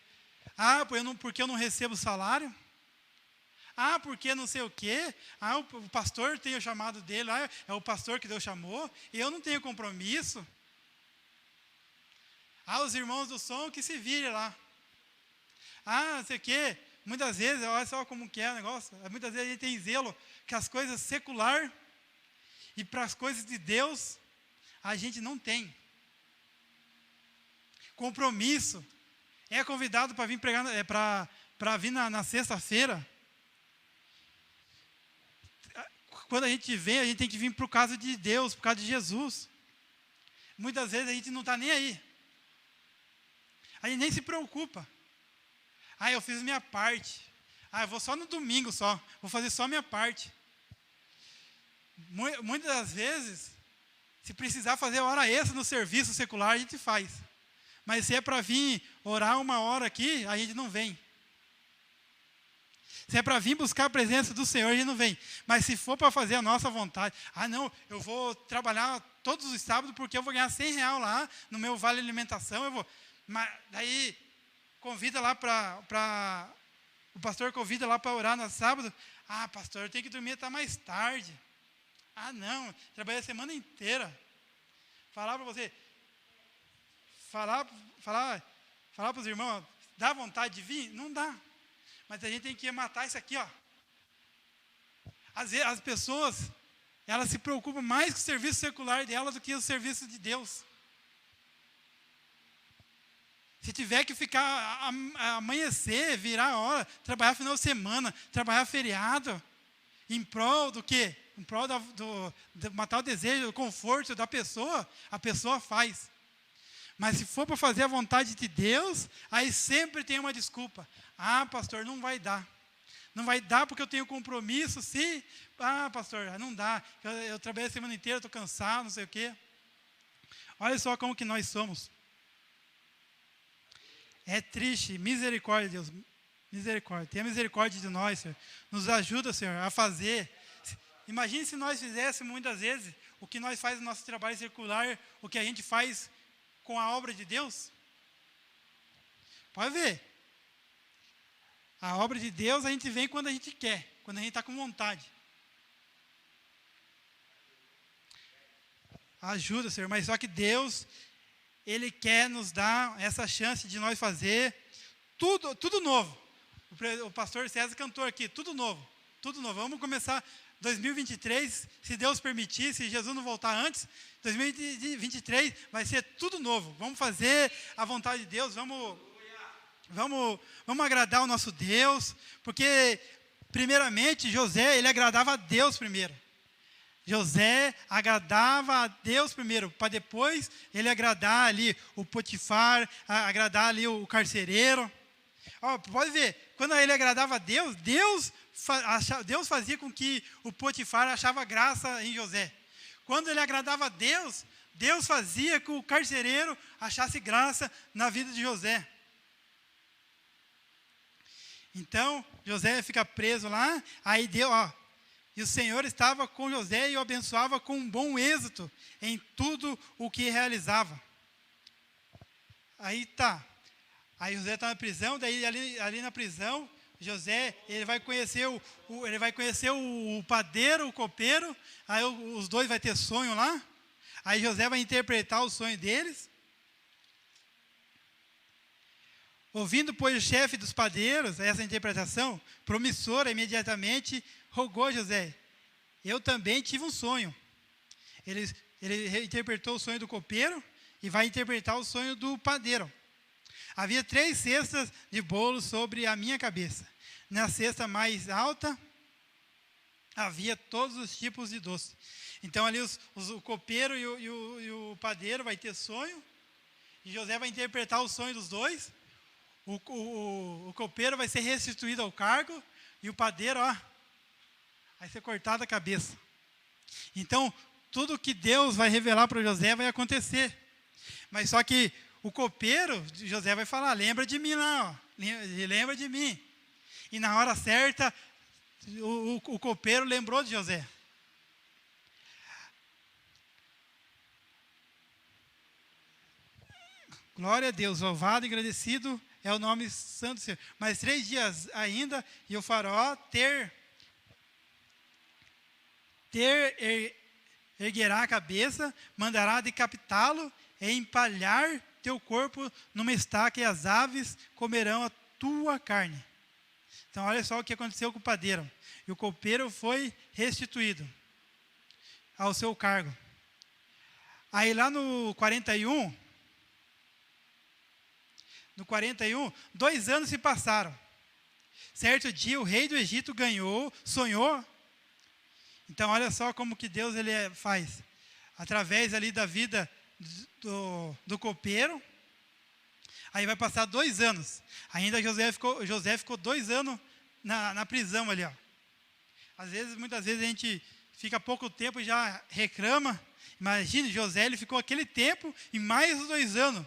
Porque eu não recebo salário? Porque não sei o quê? O pastor tem o chamado dele, é o pastor que Deus chamou, e eu não tenho compromisso. Os irmãos do som que se virem lá. Não sei o quê. Muitas vezes, olha só como que é o negócio, muitas vezes a gente tem zelo que as coisas secular e para as coisas de Deus, a gente não tem. Compromisso. É convidado para vir pregar, para vir na sexta-feira. quando a gente tem que vir por causa de Deus, por causa de Jesus. Muitas vezes a gente não está nem aí. A gente nem se preocupa. Eu fiz minha parte. Eu vou só no domingo só. Vou fazer só a minha parte. Muitas das vezes, se precisar fazer hora extra no serviço secular, a gente faz. Mas se é para vir orar 1 hora aqui, a gente não vem. Se é para vir buscar a presença do Senhor, a gente não vem. Mas se for para fazer a nossa vontade, não, eu vou trabalhar todos os sábados porque eu vou ganhar R$100 lá no meu vale alimentação, eu vou. Mas daí convida lá o pastor convida lá para orar no sábado. Pastor, eu tenho que dormir até mais tarde. Não, trabalhei a semana inteira. Falar para você, falar para os irmãos, dá vontade de vir? Não dá. Mas a gente tem que matar isso aqui, ó. Às vezes as pessoas, elas se preocupam mais com o serviço secular dela do que o serviço de Deus. Se tiver que ficar amanhecer, virar a hora, trabalhar final de semana, trabalhar feriado, em prol do quê? Em prol de matar o desejo, o conforto da pessoa, a pessoa faz. Mas se for para fazer a vontade de Deus, aí sempre tem uma desculpa. Pastor, não vai dar. Não vai dar porque eu tenho compromisso, sim. Pastor, não dá. Eu trabalhei a semana inteira, estou cansado, não sei o quê. Olha só como que nós somos. É triste, misericórdia, Deus. Misericórdia. Tenha misericórdia de nós, Senhor. Nos ajuda, Senhor, a fazer. Imagine se nós fizéssemos muitas vezes o que nós fazemos no nosso trabalho circular, o que a gente faz com a obra de Deus. Pode ver. A obra de Deus a gente vem quando a gente quer, quando a gente está com vontade. Ajuda, Senhor, mas só que Deus, Ele quer nos dar essa chance de nós fazer tudo novo. O pastor César cantou aqui, tudo novo. Vamos começar 2023, se Deus permitir, se Jesus não voltar antes, 2023 vai ser tudo novo. Vamos fazer a vontade de Deus, vamos agradar o nosso Deus, porque primeiramente José, ele agradava a Deus primeiro. José agradava a Deus primeiro, para depois ele agradar ali o Potifar, agradar ali o carcereiro. Pode ver, quando ele agradava a Deus, Deus fazia com que o Potifar achava graça em José. Quando ele agradava a Deus, Deus fazia que o carcereiro achasse graça na vida de José. Então, José fica preso lá, aí e o Senhor estava com José e o abençoava com um bom êxito em tudo o que realizava. Aí José está na prisão, daí ali na prisão, José, ele vai conhecer o padeiro, o copeiro, aí os dois vai ter sonho lá, aí José vai interpretar o sonho deles. Ouvindo, pois, o chefe dos padeiros essa interpretação promissora, imediatamente rogou a José: eu também tive um sonho. Ele interpretou o sonho do copeiro e vai interpretar o sonho do padeiro. Havia 3 cestas de bolo sobre a minha cabeça. Na cesta mais alta havia todos os tipos de doce. Então ali o copeiro e o padeiro vai ter sonho, e José vai interpretar o sonho dos dois. O copeiro vai ser restituído ao cargo, e o padeiro, vai ser cortado a cabeça. Então, tudo que Deus vai revelar para José vai acontecer. Mas só que o copeiro, José vai falar: lembra de mim lá, lembra de mim. E na hora certa, o copeiro lembrou de José. Glória a Deus, louvado e agradecido é o nome santo do Senhor. Mas 3 dias ainda, e o faraó erguerá a cabeça, mandará decapitá-lo e empalhar teu corpo numa estaca, e as aves comerão a tua carne. Então, olha só o que aconteceu com o padeiro. E o copeiro foi restituído ao seu cargo. Aí lá no 41, 2 anos se passaram. Certo dia, o rei do Egito sonhou, Então, olha só como que Deus faz. Através ali da vida do copeiro, aí vai passar 2 anos. Ainda José ficou 2 anos na prisão ali, ó. Muitas vezes a gente fica pouco tempo e já reclama. Imagine, José, ele ficou aquele tempo e mais 2 anos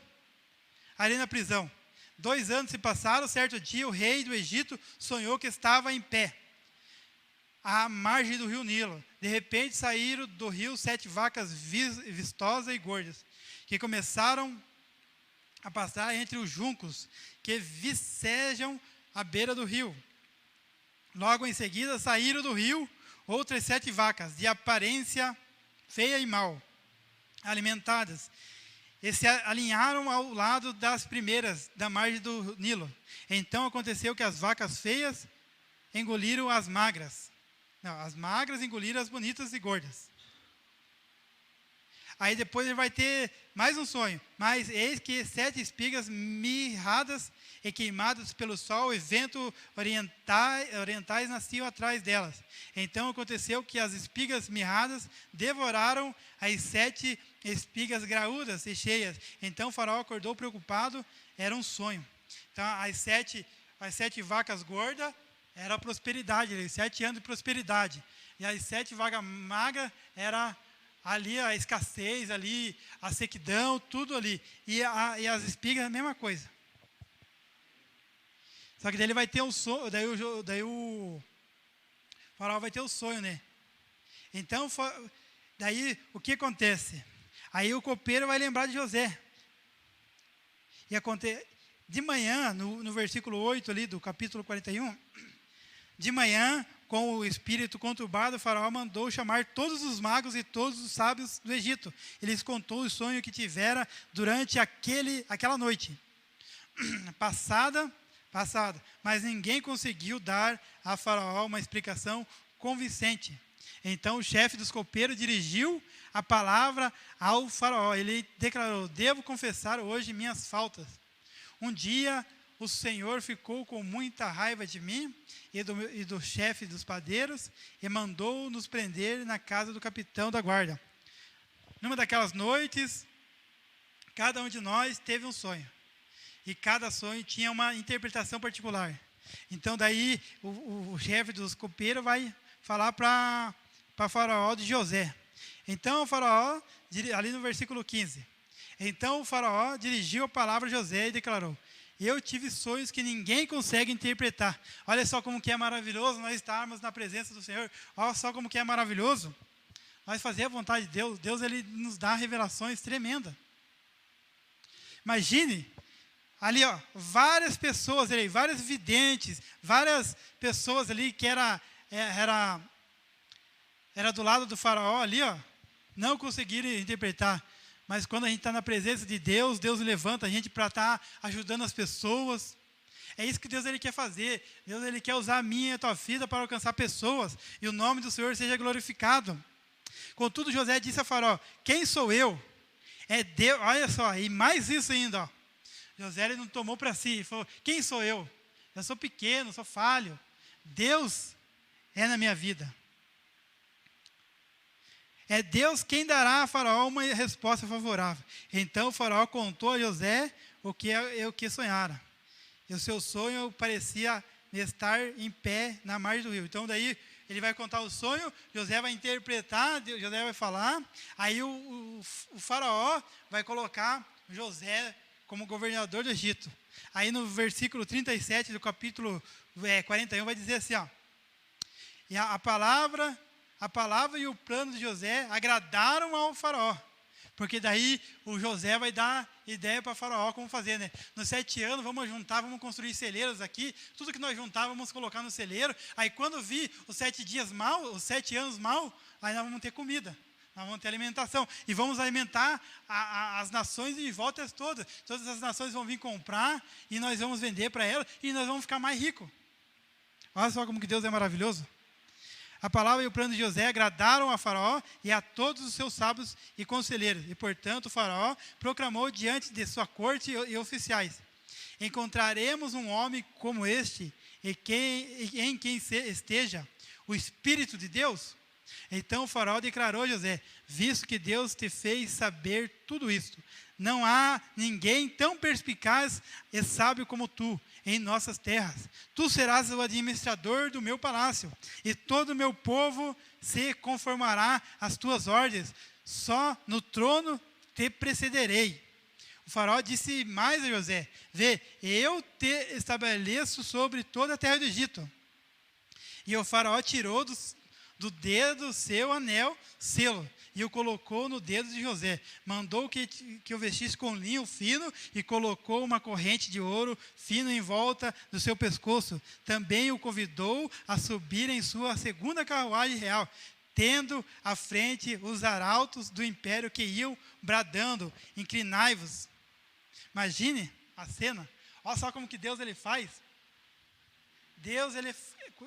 ali na prisão. 2 anos se passaram, certo dia o rei do Egito sonhou que estava em pé à margem do rio Nilo. De repente saíram do rio 7 vacas vistosas e gordas, que começaram a passar entre os juncos que vicejam à beira do rio. Logo em seguida saíram do rio outras 7 vacas, de aparência feia e mal, alimentadas, e se alinharam ao lado das primeiras, da margem do Nilo. Então aconteceu que as vacas feias engoliram as magras. Não, as magras engoliram as bonitas e gordas. Aí depois ele vai ter mais um sonho. Mas eis que 7 espigas mirradas e queimadas pelo sol e vento orientais nasciam atrás delas. Então aconteceu que as espigas mirradas devoraram as 7 espigas graúdas e cheias. Então o faraó acordou preocupado, era um sonho. Então as sete vacas gordas era a prosperidade, 7 anos de prosperidade. E as 7 vacas magras era ali a escassez, ali a sequidão, tudo ali. E as espigas a mesma coisa. Só que daí ele vai ter um sonho, daí o faraó vai ter o sonho, né? Então, daí o que acontece? Aí o copeiro vai lembrar de José. E de manhã, no versículo 8 ali do capítulo 41, de manhã, com o espírito conturbado, o faraó mandou chamar todos os magos e todos os sábios do Egito. Ele lhes contou o sonho que tivera durante aquela noite passada, mas ninguém conseguiu dar a faraó uma explicação convincente. Então o chefe dos copeiros dirigiu a palavra ao faraó. Ele declarou: devo confessar hoje minhas faltas. Um dia o Senhor ficou com muita raiva de mim e do chefe dos padeiros e mandou nos prender na casa do capitão da guarda. Numa daquelas noites, cada um de nós teve um sonho. E cada sonho tinha uma interpretação particular. Então daí o chefe dos copeiros vai falar para Faraó de José. Então o Faraó, ali no versículo 15, então o Faraó dirigiu a palavra a José e declarou: eu tive sonhos que ninguém consegue interpretar. Olha só como que é maravilhoso nós estarmos na presença do Senhor. Olha só como que é maravilhoso nós fazer a vontade de Deus. Deus, ele nos dá revelações tremendas. Imagine, ali, ó, várias pessoas ali, vários videntes, várias pessoas ali que era do lado do faraó ali, ó, não conseguiram interpretar. Mas quando a gente está na presença de Deus, Deus levanta a gente para estar ajudando as pessoas. É isso que Deus, ele quer fazer. Deus, ele quer usar a minha e a tua vida para alcançar pessoas. E o nome do Senhor seja glorificado. Contudo, José disse a Faraó: quem sou eu? É Deus. Olha só, e mais isso ainda, ó. José, ele não tomou para si. Ele falou: quem sou eu? Eu sou pequeno, sou falho. Deus é na minha vida. É Deus quem dará a Faraó uma resposta favorável. Então o Faraó contou a José o que sonhara. E o seu sonho parecia estar em pé na margem do rio. Então daí ele vai contar o sonho, José vai interpretar, José vai falar. Aí o Faraó vai colocar José como governador do Egito. Aí no versículo 37 do capítulo 41 vai dizer assim, ó: e a palavra e o plano de José agradaram ao faraó, porque daí o José vai dar ideia para o faraó como fazer, né? Nos 7 anos vamos juntar, vamos construir celeiros aqui, tudo que nós juntar vamos colocar no celeiro, aí quando vir os 7 dias mal, os 7 anos mal, aí nós vamos ter comida, nós vamos ter alimentação, e vamos alimentar as nações de volta todas as nações vão vir comprar, e nós vamos vender para elas, e nós vamos ficar mais ricos. Olha só como que Deus é maravilhoso. A palavra e o plano de José agradaram a Faraó e a todos os seus sábios e conselheiros. E, portanto, o Faraó proclamou diante de sua corte e oficiais: encontraremos um homem como este, em quem esteja o Espírito de Deus? Então o faraó declarou a José: visto que Deus te fez saber tudo isto, não há ninguém tão perspicaz e sábio como tu em nossas terras. Tu serás o administrador do meu palácio, e todo o meu povo se conformará às tuas ordens. Só no trono te precederei. O faraó disse mais a José: vê, eu te estabeleço sobre toda a terra do Egito. E o faraó tirou do dedo seu anel, selo, e o colocou no dedo de José. Mandou que o vestisse com linho fino e colocou uma corrente de ouro fino em volta do seu pescoço. Também o convidou a subir em sua segunda carruagem real, tendo à frente os arautos do império que iam bradando: inclinai-vos. Imagine a cena. Olha só como que Deus ele faz. Deus,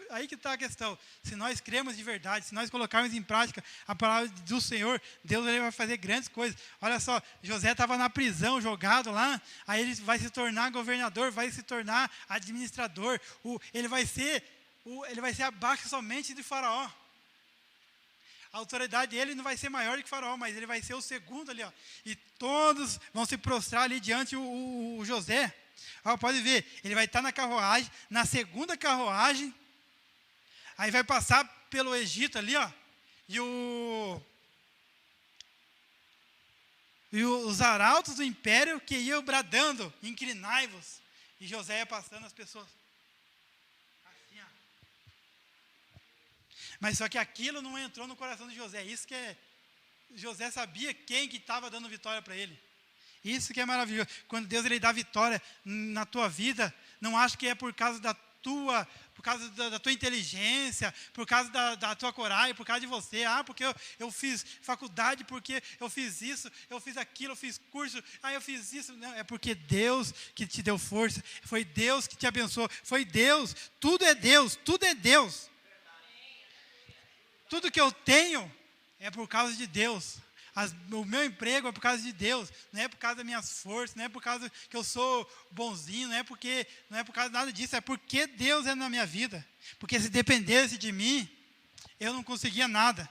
aí que está a questão. Se nós cremos de verdade, se nós colocarmos em prática a palavra do Senhor, Deus ele vai fazer grandes coisas. Olha só, José estava na prisão, jogado lá, aí ele vai se tornar governador, vai se tornar administrador. Ele vai ser abaixo somente de Faraó. A autoridade dele não vai ser maior que Faraó, mas ele vai ser o segundo ali, ó. E todos vão se prostrar ali diante o José. Pode ver, ele vai estar na carruagem, na segunda carruagem, aí vai passar pelo Egito ali, ó, e os arautos do império que iam bradando: inclinai-vos. E José ia passando as pessoas assim, ó. Mas só que aquilo não entrou no coração de José. Isso que José sabia quem que estava dando vitória para ele. Isso que é maravilhoso. Quando Deus ele dá vitória na tua vida, não acho que é por causa da tua inteligência, por causa da tua coragem, por causa de você. Porque eu fiz faculdade, porque eu fiz isso, eu fiz aquilo, eu fiz curso, eu fiz isso. Não, é porque Deus que te deu força, foi Deus que te abençoou, foi Deus. Tudo é Deus, tudo é Deus. Tudo que eu tenho é por causa de Deus. O meu emprego é por causa de Deus, não é por causa das minhas forças, não é por causa que eu sou bonzinho, não é por causa de nada disso, é porque Deus é na minha vida. Porque se dependesse de mim, eu não conseguia nada.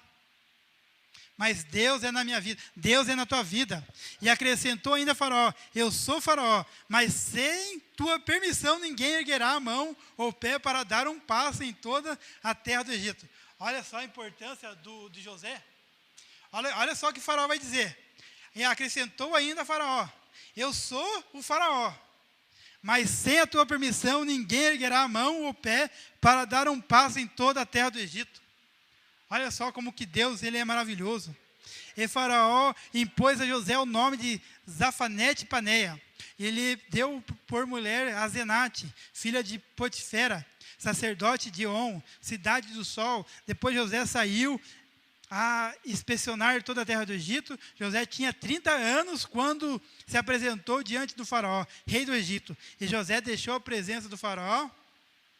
Mas Deus é na minha vida, Deus é na tua vida. E acrescentou ainda Faraó: eu sou Faraó, mas sem tua permissão ninguém erguerá a mão ou pé para dar um passo em toda a terra do Egito. Olha só a importância de José. Olha só o que Faraó vai dizer. E acrescentou ainda Faraó: eu sou o Faraó, mas sem a tua permissão ninguém erguerá a mão ou o pé para dar um passo em toda a terra do Egito. Olha só como que Deus ele é maravilhoso. E Faraó impôs a José o nome de Zafanete Paneia. Ele deu por mulher a Zenate, filha de Potifera, sacerdote de On, cidade do sol. Depois José saiu a inspecionar toda a terra do Egito. José tinha 30 anos quando se apresentou diante do faraó, rei do Egito. E José deixou a presença do faraó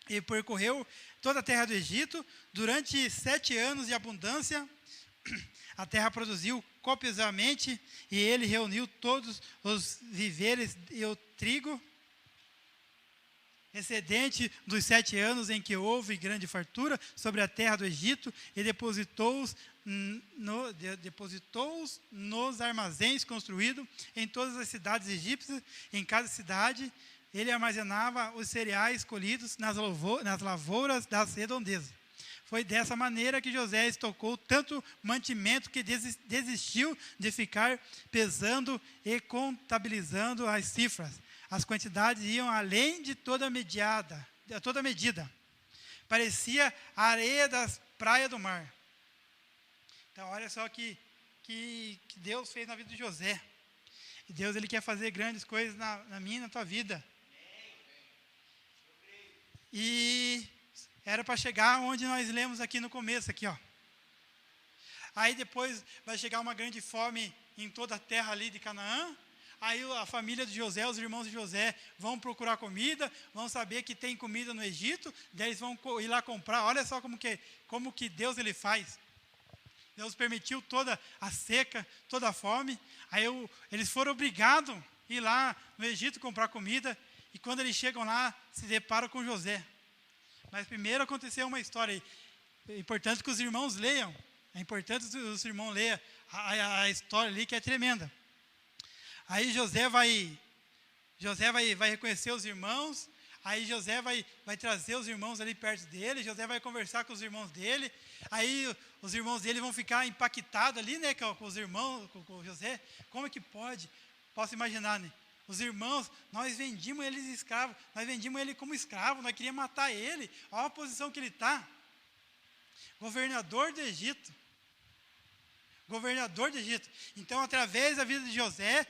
e percorreu toda a terra do Egito. Durante 7 anos de abundância, a terra produziu copiosamente, e ele reuniu todos os víveres e o trigo excedente dos 7 anos em que houve grande fartura sobre a terra do Egito, e depositou-os nos armazéns construídos em todas as cidades egípcias. Em cada cidade ele armazenava os cereais colhidos nas lavouras das redondezas. Foi dessa maneira que José estocou tanto mantimento que desistiu de ficar pesando e contabilizando as cifras. As quantidades iam além de toda medida. Parecia a areia das praias do mar. Então, olha só que Deus fez na vida de José. E Deus ele quer fazer grandes coisas na minha e na tua vida. E era para chegar onde nós lemos aqui no começo, aqui, ó. Aí depois vai chegar uma grande fome em toda a terra ali de Canaã. Aí a família de José, os irmãos de José vão procurar comida, vão saber que tem comida no Egito, daí eles vão ir lá comprar. Olha só como que Deus ele faz. Deus permitiu toda a seca, toda a fome. Aí eles foram obrigados a ir lá no Egito comprar comida. E quando eles chegam lá, se deparam com José. Mas primeiro aconteceu uma história aí. É importante que os irmãos leiam É importante os irmãos lerem a história ali, que é tremenda. Aí José vai reconhecer os irmãos. Aí José vai trazer os irmãos ali perto dele. José vai conversar com os irmãos dele. Aí os irmãos dele vão ficar impactados ali, né, com os irmãos, com José. Como é que pode? Posso imaginar, né? Os irmãos, nós vendimos eles escravos. Nós vendimos ele como escravo. Nós queríamos matar ele. Olha a posição que ele está. Governador do Egito. Governador do Egito. Então, através da vida de José,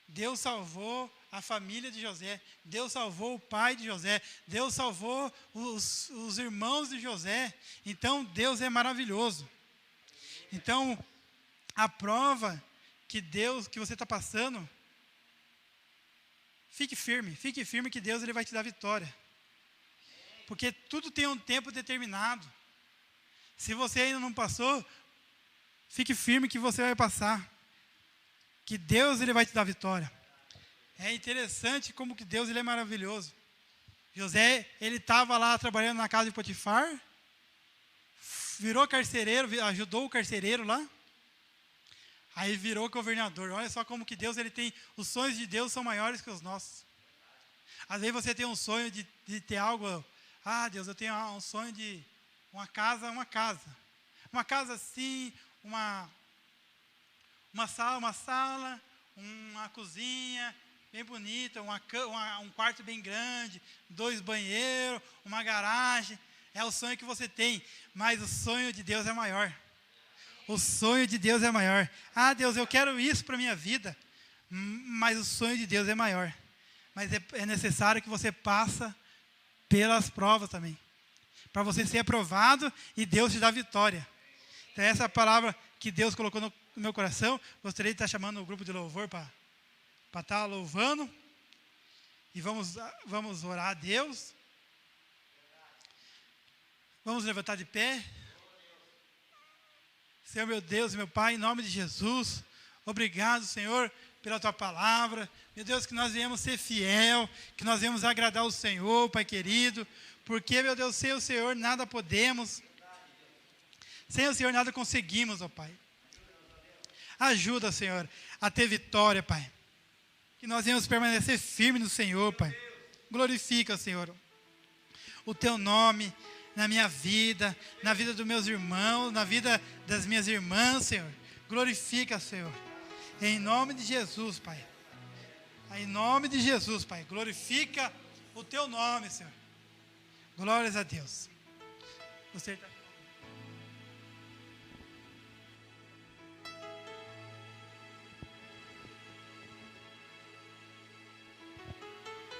Deus salvou a família de José, Deus salvou o pai de José, Deus salvou os irmãos de José. Então, Deus é maravilhoso. Então, a prova que você está passando, fique firme que Deus ele vai te dar vitória. Porque tudo tem um tempo determinado. Se você ainda não passou, fique firme que você vai passar. Que Deus ele vai te dar vitória. É interessante como que Deus ele é maravilhoso. José, ele estava lá trabalhando na casa de Potifar, virou carcereiro, ajudou o carcereiro lá, aí virou governador. Olha só como que Deus ele tem, os sonhos de Deus são maiores que os nossos. Às vezes você tem um sonho de ter algo, Deus, eu tenho um sonho de uma casa assim, uma sala, uma cozinha bem bonita, um quarto bem grande, 2 banheiros, uma garagem. É o sonho que você tem, mas o sonho de Deus é maior. O sonho de Deus é maior. Deus, eu quero isso para a minha vida, mas o sonho de Deus é maior. Mas é necessário que você passe pelas provas também, para você ser aprovado e Deus te dá vitória. Então essa é a palavra que Deus colocou no meu coração. Gostaria de estar chamando o grupo de louvor para estar louvando. E vamos orar a Deus. Vamos levantar de pé. Senhor meu Deus e meu Pai, em nome de Jesus, obrigado, Senhor, pela Tua palavra. Meu Deus, que nós viemos ser fiel, que nós viemos agradar o Senhor, Pai querido, porque, meu Deus, sem o Senhor nada podemos, sem o Senhor nada conseguimos, ó Pai. Ajuda, Senhor, a ter vitória, Pai. Que nós venhamos permanecer firmes no Senhor, Pai. Glorifica, Senhor, o Teu nome na minha vida, na vida dos meus irmãos, na vida das minhas irmãs, Senhor. Glorifica, Senhor. Em nome de Jesus, Pai. Em nome de Jesus, Pai. Glorifica o Teu nome, Senhor. Glórias a Deus. Você está...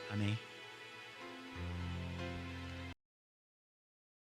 Amém.